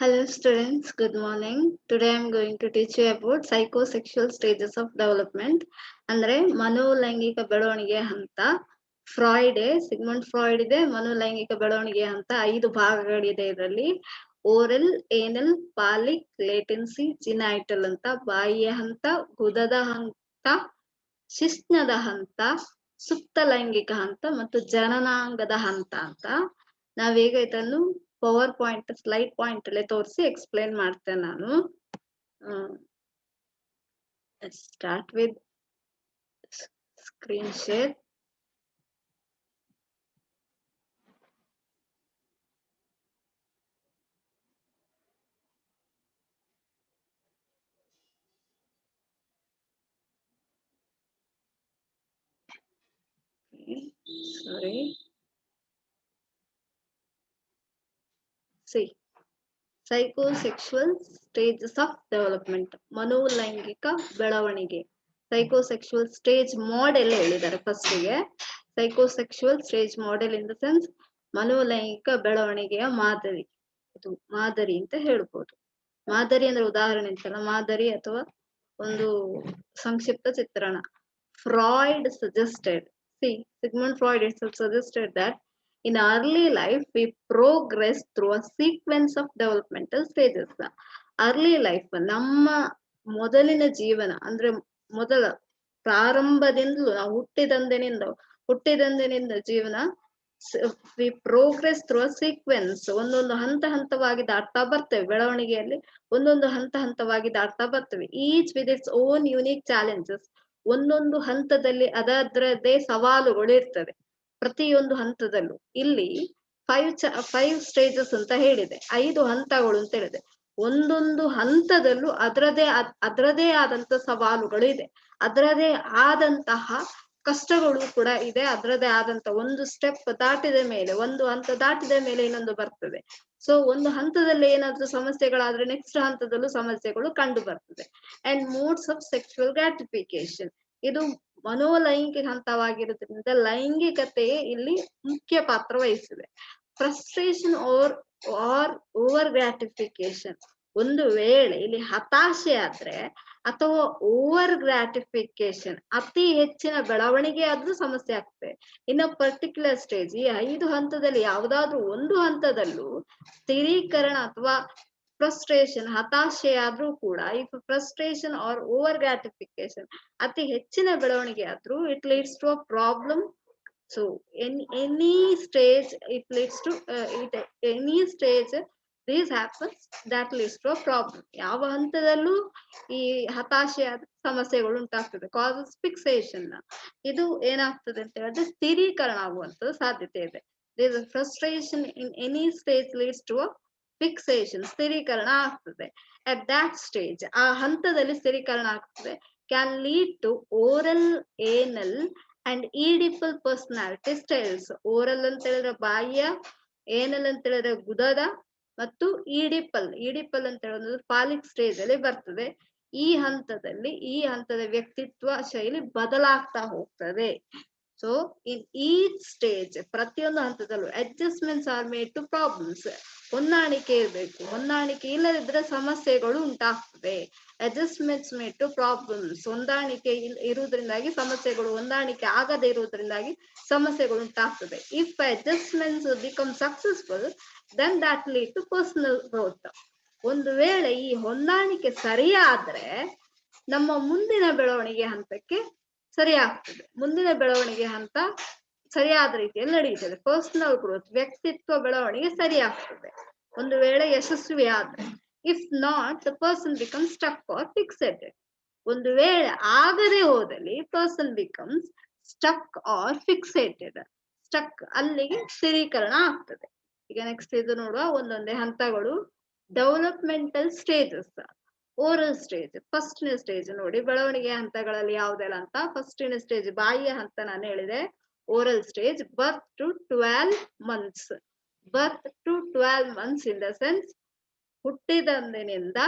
Hello students, good morning. Today I am going to teach you about psychosexual stages of development. ಅಂದ್ರೆ ಮನೋಲೈಂಗಿಕ ಬೆಳವಣಿಗೆ ಹಂತ. Sigmund Freud ಇದೆ. ಮನೋಲೈಂಗಿಕ ಬೆಳವಣಿಗೆ ಹಂತ 5 ಭಾಗಗಳಿದೆ. ಇದರಲ್ಲಿ ಓರಲ್, ಏನಲ್, ಪಾಲಿಕ್, ಲೇಟೆನ್ಸಿ, ಜಿನೈಟಲ್ ಅಂತ, ಬಾಯಿಯ ಹಂತ, ಗುದದ ಹಂತ, ಶಿಶ್ನದ ಹಂತ, ಸುಪ್ತ ಲೈಂಗಿಕ ಹಂತ ಮತ್ತು ಜನನಾಂಗದ ಹಂತ ಅಂತ. ನಾವೀಗ ಇದನ್ನು ಪವರ್ ಪಾಯಿಂಟ್ ಸ್ಲೈಡ್ ಪಾಯಿಂಟ್ ಅಲ್ಲೇ ತೋರಿಸಿ ಎಕ್ಸ್ಪ್ಲೇನ್ ಮಾಡ್ತೇನೆ ನಾನು. Start with screen share. Sorry. See, psychosexual stages of development. ಮನೋಲೈಂಗಿಕ ಬೆಳವಣಿಗೆ. Psychosexual stage model ಹೇಳಿದ್ದಾರೆ ಫಸ್ಟಿಗೆ. Psychosexual stage model in the sense ಮನೋಲೈಂಗಿಕ ಬೆಳವಣಿಗೆಯ ಮಾದರಿ. ಇದು ಮಾದರಿ ಅಂತ ಹೇಳ್ಬೋದು. ಮಾದರಿ ಅಂದ್ರೆ ಉದಾಹರಣೆ ಅಂತಲ್ಲ, ಮಾದರಿ ಅಥವಾ ಒಂದು ಸಂಕ್ಷಿಪ್ತ ಚಿತ್ರಣ. Freud suggested, Sigmund Freud itself suggested that in early life we progress through a sequence of developmental stages. Early life ನಮ್ಮ ಮೊದಲಿನ ಜೀವನ ಅಂದ್ರೆ ಮೊದಲ ಪ್ರಾರಂಭದಿಂದಲೂ ನಾವು ಹುಟ್ಟಿದಂದಿನಿಂದ ಜೀವನ we progress through a sequence. ಒಂದೊಂದು ಹಂತವಾಗಿ ದಾಟ್ತಾ ಬರ್ತೇವೆ. ಬೆಳವಣಿಗೆಯಲ್ಲಿ ಒಂದೊಂದು ಹಂತವಾಗಿ ದಾಟ್ತಾ ಬರ್ತೇವೆ. Each with its own unique challenges. ಒಂದೊಂದು ಹಂತದಲ್ಲಿ ಅದರದ್ದೇ ಸವಾಲುಗಳು ಇರ್ತದೆ ಪ್ರತಿಯೊಂದು ಹಂತದಲ್ಲೂ. ಇಲ್ಲಿ 5 ಸ್ಟೇಜಸ್ ಅಂತ ಹೇಳಿದೆ, 5 ಹಂತಗಳು ಅಂತ ಹೇಳಿದೆ. ಒಂದೊಂದು ಹಂತದಲ್ಲೂ ಅದರದೇ ಆದಂತ ಸವಾಲುಗಳು ಇದೆ, ಅದರದೇ ಆದಂತಹ ಕಷ್ಟಗಳು ಕೂಡ ಇದೆ. ಅದರದೇ ಆದಂತ ಒಂದು ಸ್ಟೆಪ್ ದಾಟಿದ ಮೇಲೆ, ಒಂದು ಹಂತ ದಾಟಿದ ಮೇಲೆ ಇನ್ನೊಂದು ಬರ್ತದೆ. ಸೊ ಒಂದು ಹಂತದಲ್ಲಿ ಏನಾದ್ರೂ ಸಮಸ್ಯೆಗಳಾದ್ರೆ ನೆಕ್ಸ್ಟ್ ಹಂತದಲ್ಲೂ ಸಮಸ್ಯೆಗಳು ಕಂಡು ಬರ್ತದೆ. And modes of sexual gratification, ಇದು ಮನೋಲೈಂಗಿಕ ಹಂತವಾಗಿರೋದ್ರಿಂದ ಲೈಂಗಿಕತೆಯೇ ಇಲ್ಲಿ ಮುಖ್ಯ ಪಾತ್ರ ವಹಿಸಿದೆ. ಫ್ರಸ್ಟ್ರೇಷನ್ ಆರ್ ಓವರ್ ಗ್ರಾಟಿಫಿಕೇಶನ್, ಒಂದು ವೇಳೆ ಇಲ್ಲಿ ಹತಾಶೆ ಆದ್ರೆ ಅಥವಾ ಓವರ್ ಗ್ರಾಟಿಫಿಕೇಶನ್ ಅತಿ ಹೆಚ್ಚಿನ ಬೆಳವಣಿಗೆ ಆದ್ರೂ ಸಮಸ್ಯೆ ಆಗ್ತದೆ. ಇನ್ನು ಪರ್ಟಿಕ್ಯುಲರ್ ಸ್ಟೇಜ್, ಈ 5 ಹಂತದಲ್ಲಿ ಯಾವುದಾದ್ರೂ ಒಂದು ಹಂತದಲ್ಲೂ ಸ್ಥಿರೀಕರಣ ಅಥವಾ ಫ್ರಸ್ಟ್ರೇಷನ್ ಹತಾಶೆ ಆದ್ರೂ ಕೂಡ, if frustration or over gratification ಅತಿ ಹೆಚ್ಚಿನ ಬೆಳವಣಿಗೆ ಆದ್ರೂ it leads to a problem. So any stage it leads to any stage this happens that leads to a problem. ಯಾವ ಹಂತದಲ್ಲೂ ಈ ಹತಾಶೆ ಆದ ಸಮಸ್ಯೆಗಳು ಉಂಟಾಗ್ತದೆ. ಕಾಸಸ್ ಫಿಕ್ಸೇಷನ್, ಇದು ಏನಾಗ್ತದೆ ಅಂತ ಹೇಳಿದ್ರೆ ಸ್ಥಿರೀಕರಣ ಆಗುವಂತ ಸಾಧ್ಯತೆ ಇದೆ. Frustration in any stage leads to a fixation, ಸ್ಥಿರೀಕರಣ ಆಗ್ತದೆ. ಅಟ್ ದಟ್ ಸ್ಟೇಜ್, ಆ ಹಂತದಲ್ಲಿ ಸ್ಥಿರೀಕರಣ ಆಗ್ತದೆ. Can lead to oral, anal and Oedipal personality styles. Oral ಅಂತ ಹೇಳಿದ್ರೆ ಬಾಯಿಯ, ಏನಲ್ ಅಂತ ಹೇಳಿದ್ರೆ ಗುದದ, ಮತ್ತು ಈಡಿಪಲ್ ಅಂತ ಹೇಳೋದು ಪಾಲಿಕ್ ಸ್ಟೇಜ್ ಅಲ್ಲಿ ಬರ್ತದೆ. ಈ ಹಂತದ ವ್ಯಕ್ತಿತ್ವ ಶೈಲಿ ಬದಲಾಗ್ತಾ ಹೋಗ್ತದೆ. ಸೊ ಇನ್ ಈಚ್ ಸ್ಟೇಜ್, ಪ್ರತಿಯೊಂದು ಹಂತದಲ್ಲೂ adjustments are made to problems. ಹೊಂದಾಣಿಕೆ ಇರಬೇಕು, ಹೊಂದಾಣಿಕೆ ಇಲ್ಲದಿದ್ರೆ ಸಮಸ್ಯೆಗಳು ಉಂಟಾಗ್ತದೆ. ಅಡ್ಜಸ್ಟ್ಮೆಂಟ್ಸ್ ಮೇಡ್ ಟು ಪ್ರಾಬ್ಲಮ್ಸ್, ಹೊಂದಾಣಿಕೆ ಇರುವುದರಿಂದಾಗಿ ಸಮಸ್ಯೆಗಳು, ಹೊಂದಾಣಿಕೆ ಆಗದೆ ಇರುವುದರಿಂದಾಗಿ ಸಮಸ್ಯೆಗಳು ಉಂಟಾಗ್ತದೆ. If adjustments become successful then that lead to personal growth. ಒಂದು ವೇಳೆ ಈ ಹೊಂದಾಣಿಕೆ ಸರಿಯಾದ್ರೆ ನಮ್ಮ ಮುಂದಿನ ಬೆಳವಣಿಗೆ ಹಂತಕ್ಕೆ ಸರಿಯಾಗ್ತದೆ. ಮುಂದಿನ ಬೆಳವಣಿಗೆ ಹಂತ ಸರಿಯಾದ ರೀತಿಯಲ್ಲಿ ನಡೆಯುತ್ತದೆ. ಪರ್ಸನಲ್ ಗ್ರೋತ್, ವ್ಯಕ್ತಿತ್ವ ಬೆಳವಣಿಗೆ ಸರಿಯಾಗ್ತದೆ ಒಂದು ವೇಳೆ ಯಶಸ್ವಿ ಆದ್ರೆ. If not, the person become stuck or fixated. ಒಂದು ವೇಳೆ ಆಗದೆ ಹೋದಲ್ಲಿ person becomes stuck or fixated. Stuck, ಅಲ್ಲಿಗೆ ಸ್ಥಿರೀಕರಣ ಆಗ್ತದೆ. ಈಗ ನೆಕ್ಸ್ಟ್ ಇದು ನೋಡುವ ಒಂದೊಂದೇ ಹಂತಗಳು. Developmental stages. ಓರಲ್ ಸ್ಟೇಜ್, ಫಸ್ಟ್ನೇ ಸ್ಟೇಜ್ ನೋಡಿ ಬೆಳವಣಿಗೆ ಹಂತಗಳಲ್ಲಿ ಯಾವುದೆಲ್ಲ ಅಂತ. ಫಸ್ಟಿನ ಸ್ಟೇಜ್ ಬಾಯಿಯ ಹಂತ ನಾನು ಹೇಳಿದೆ. Oral stage, birth to 12 months. Birth to 12 months in the sense ಹುಟ್ಟಿದಂದಿನಿಂದ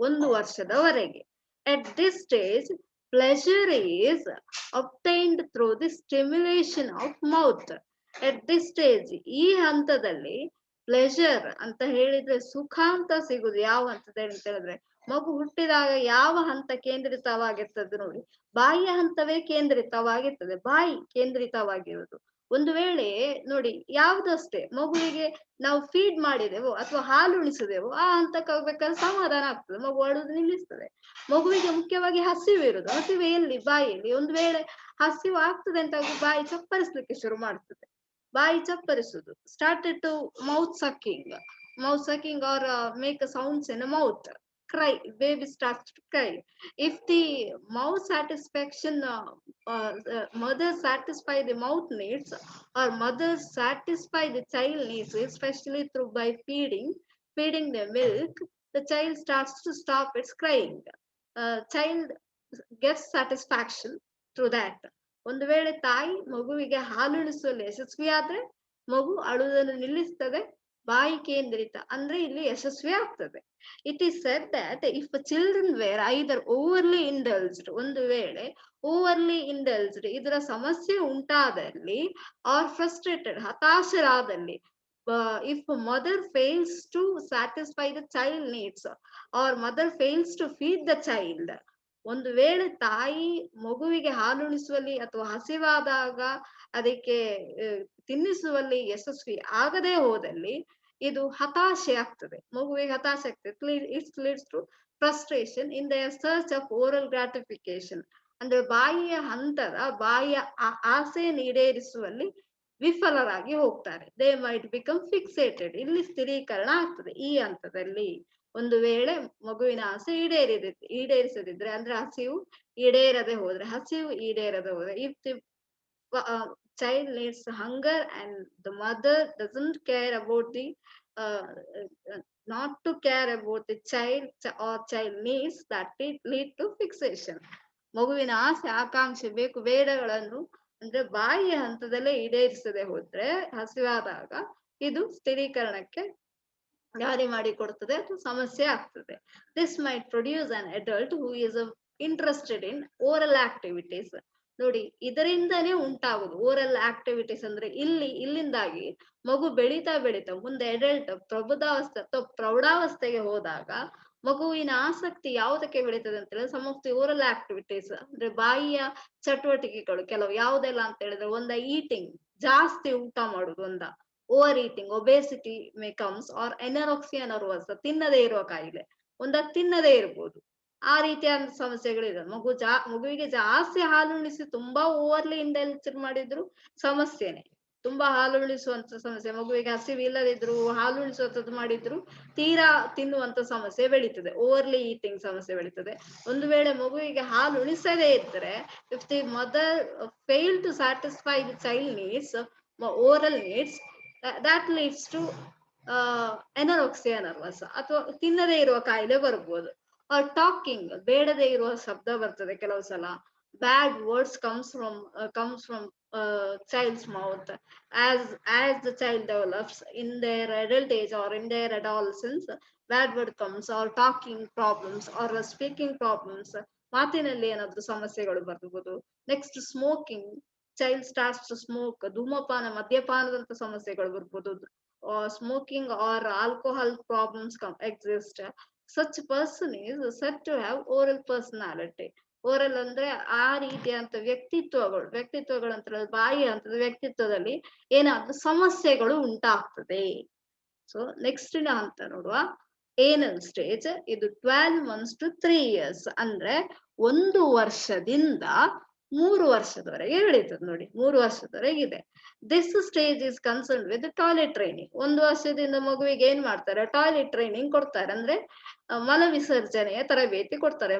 1 ವರ್ಷದವರೆಗೆ. At this stage pleasure is obtained through the stimulation of mouth. At this stage, ಈ ಹಂತದಲ್ಲಿ ಪ್ಲೆಷರ್ ಅಂತ ಹೇಳಿದ್ರೆ ಸುಖ ಅಂತ ಸಿಗುದು ಯಾವ ಹಂತದಲ್ಲಿ ಅಂತ ಹೇಳಿದ್ರೆ ಮಗು ಹುಟ್ಟಿದಾಗ ಯಾವ ಹಂತ ಕೇಂದ್ರಿತವಾಗಿರ್ತದೆ ನೋಡಿ, ಬಾಯಿಯ ಹಂತವೇ ಕೇಂದ್ರಿತವಾಗಿರ್ತದೆ, ಬಾಯಿ ಕೇಂದ್ರಿತವಾಗಿರುವುದು. ಒಂದು ವೇಳೆ ನೋಡಿ ಯಾವ್ದಷ್ಟೇ ಮಗುವಿಗೆ ನಾವು ಫೀಡ್ ಮಾಡಿದೆವೋ ಅಥವಾ ಹಾಲು ಉಣಿಸಿದೆವೋ ಆ ಹಂತಕ್ಕೆ ಹೋಗ್ಬೇಕಾದ್ರೆ ಸಮಾಧಾನ ಆಗ್ತದೆ, ಮಗು ಅಳುದು ನಿಲ್ಲಿಸ್ತದೆ. ಮಗುವಿಗೆ ಮುಖ್ಯವಾಗಿ ಹಸಿವು ಇರುದು, ಹಸಿವು ಎಲ್ಲಿ? ಬಾಯಿಯಲ್ಲಿ. ಒಂದು ವೇಳೆ ಹಸಿವು ಆಗ್ತದೆ ಅಂತ ಬಾಯಿ ಚಪ್ಪರಿಸ್ಲಿಕ್ಕೆ ಶುರು ಮಾಡ್ತದೆ, ಬಾಯಿ ಚಪ್ಪರಿಸುದು, started to mouth sucking or make a sounds in a mouth, cry, baby starts to cry. If the mouth satisfaction mother satisfy the mouth needs, or mother satisfy the child needs, especially through by feeding the milk, the child starts to stop its crying. Child gets satisfaction through that. ಒಂದು ವೇಳೆ ತಾಯಿ ಮಗುವಿಗೆ ಹಾಲುಣಿಸುವಲ್ಲಿ ಯಶಸ್ವಿ ಆದ್ರೆ ಮಗು ಅಳುವುದನ್ನು ನಿಲ್ಲಿಸ್ತದೆ, ಬಾಯಿ ಕೇಂದ್ರಿತ ಅಂದ್ರೆ ಇಲ್ಲಿ ಯಶಸ್ವಿ ಆಗ್ತದೆ. It is said that if children were either overly indulged, ಒಂದು ವೇಳೆ ಓವರ್ಲಿ ಇಂಡಲ್ಸ್ಡ್ ಇದರ ಸಮಸ್ಯೆ ಉಂಟಾದಲ್ಲಿ, ಆರ್ ಫ್ರಸ್ಟ್ರೇಟೆಡ್ ಹತಾಶರಾದಲ್ಲಿ, if mother fails to satisfy the child needs or mother fails to feed the child, ಒಂದು ವೇಳೆ ತಾಯಿ ಮಗುವಿಗೆ ಹಾಲುಣಿಸುವಲ್ಲಿ ಅಥವಾ ಹಸಿವಾದಾಗ ಅದಕ್ಕೆ ತಿನ್ನಿಸುವಲ್ಲಿ ಯಶಸ್ವಿ ಆಗದೆ ಹೋದಲ್ಲಿ ಇದು ಹತಾಶೆ ಆಗ್ತದೆ, ಮಗುವಿಗೆ ಹತಾಶೆ ಆಗ್ತದೆ. It's leads to frustration in the search of oral gratification, ಅಂದ್ರೆ ಬಾಯಿಯ ಹಂತದ ಬಾಯಿಯ ಆಸೆಯನ್ನು ಈಡೇರಿಸುವಲ್ಲಿ ವಿಫಲರಾಗಿ ಹೋಗ್ತಾರೆ. ದೇ ಮೈಟ್ ಬಿಕಮ್ ಫಿಕ್ಸೇಟೆಡ್, ಇಲ್ಲಿ ಸ್ಥಿರೀಕರಣ ಆಗ್ತದೆ ಈ ಹಂತದಲ್ಲಿ. ಒಂದು ವೇಳೆ ಮಗುವಿನ ಆಸೆ ಈಡೇರಿಸದಿದ್ರೆ ಅಂದ್ರೆ ಹಸಿವು ಈಡೇರದೆ ಹೋದ್ರೆ, if the child needs hunger and the mother doesn't care about the not to care about the child or child needs, that it lead to fixation. ಮಗುವಿನ ಆಸೆ ಆಕಾಂಕ್ಷೆ ಬೇಕು ಬೇಡಗಳನ್ನು ಅಂದ್ರೆ ಬಾಯಿಯ ಹಂತದಲ್ಲೇ ಈಡೇರಿಸದೆ ಹೋದ್ರೆ ಹಸಿವಾದಾಗ ಇದು ಸ್ಥಿರೀಕರಣಕ್ಕೆ ದಾರಿ ಮಾಡಿಕೊಡ್ತದೆ ಅಥವಾ ಸಮಸ್ಯೆ ಆಗ್ತದೆ. This mite produce an adult who is interested in oral activities. ನೋಡಿ ಇದರಿಂದನೇ ಉಂಟಾಗುದು ಓರಲ್ ಆಕ್ಟಿವಿಟೀಸ್ ಅಂದ್ರೆ ಇಲ್ಲಿಂದಾಗಿ ಮಗು ಬೆಳೀತಾ ಮುಂದೆ ಅಡಲ್ಟ್ ಪ್ರಬುದ್ಧಾವಸ್ಥೆ ಅಥವಾ ಪ್ರೌಢಾವಸ್ಥೆಗೆ ಹೋದಾಗ ಮಗುವಿನ ಆಸಕ್ತಿ ಯಾವುದಕ್ಕೆ ಬೆಳೀತದೆ ಅಂತ ಹೇಳಿದ್ರೆ some of the oral activities ಅಂದ್ರೆ ಬಾಯಿಯ ಚಟುವಟಿಕೆಗಳು ಕೆಲವು ಯಾವುದೆಲ್ಲ ಅಂತ ಹೇಳಿದ್ರೆ, ಒಂದ ಈಟಿಂಗ್ ಜಾಸ್ತಿ ಊಟ ಮಾಡುದು, ಒಂದ over eating obesity may comes, or anorexia nervosa ತಿನ್ನದೇ ಇರುವ ಕಾಯಿಲೆ, ತಿನ್ನದೇ ಇರ್ಬೋದು, ಆ ರೀತಿಯ ಸಮಸ್ಯೆಗಳಿದೆ. ಮಗುವಿಗೆ ಜಾಸ್ತಿ ಹಾಲುಣಿಸಿ ತುಂಬಾ ಓವರ್ಲಿ ಇಂಡಲ್ಜ್ ಮಾಡಿದ್ರು ಸಮಸ್ಯೆನೆ, ತುಂಬಾ ಹಾಲುಣಿಸುವಂತ ಸಮಸ್ಯೆ, ಮಗುವಿಗೆ ಹಸಿವು ಇಲ್ಲದಿದ್ರು ಹಾಲುಣಿಸುವಂತದ್ದು ಮಾಡಿದ್ರು ತೀರಾ ತಿನ್ನುವಂತ ಸಮಸ್ಯೆ ಬೆಳೀತದೆ, ಓವರ್ಲಿ ಈಟಿಂಗ್ ಸಮಸ್ಯೆ ಬೆಳೀತದೆ. ಒಂದು ವೇಳೆ ಮಗುವಿಗೆ ಹಾಲು ಉಣಿಸದೇ ಇದ್ರೆ, if the mother fail to satisfy the child needs, oral needs, that leads to anorexia nervosa ಅಥವಾ ತಿನ್ನದೇ ಇರುವ ಕಾಯಿಲೆ ಬರ್ಬೋದು. ಆರ್ ಟಾಕಿಂಗ್, ಬೇಡದೇ ಇರುವ ಶಬ್ದ ಬರ್ತದೆ ಕೆಲವು ಸಲ, bad words comes from child's mouth as the child develops in their adult age or in their adolescence, bad word comes, or talking problems or speaking problems, ಮಾತಿನಲ್ಲಿ ಏನಾದ್ರು ಸಮಸ್ಯೆಗಳು ಬರ್ಬೋದು. Next smoking, child starts to smoke, ಧೂಮಪಾನ ಮದ್ಯಪಾನದಂತ ಸಮಸ್ಯೆಗಳು ಬರ್ಬೋದು. Smoking or alcohol problems exist. such person is said to have oral personality. Oral ಅಂದ್ರೆ ಆ ರೀತಿಯಂತ ವ್ಯಕ್ತಿತ್ವಗಳು ಅಂತ ಬಾಯಿ ಅಂತದ ವ್ಯಕ್ತಿತ್ವದಲ್ಲಿ ಏನಾದ್ರು ಸಮಸ್ಯೆಗಳು ಉಂಟಾಗ್ತದೆ. ಸೊ ನೆಕ್ಸ್ಟ್ ಹಂತ ನೋಡುವ, ಏನಲ್ ಸ್ಟೇಜ್. ಇದು 12 months to 3 years, ಅಂದ್ರೆ 1 ವರ್ಷದಿಂದ 3 ವರ್ಷದವರೆಗೆ ಬೆಳೀತದೆ. ನೋಡಿ 3 ವರ್ಷದವರೆಗೆ ಇದೆ. This stage is concern with toilet training. 1 ವರ್ಷದಿಂದ ಮಗುವಿಗೆ ಏನ್ ಮಾಡ್ತಾರೆ, ಟಾಯ್ಲೆಟ್ ಟ್ರೈನಿಂಗ್ ಕೊಡ್ತಾರೆ, ಅಂದ್ರೆ ಮಲ ವಿಸರ್ಜನೆಯ ತರಬೇತಿ ಕೊಡ್ತಾರೆ.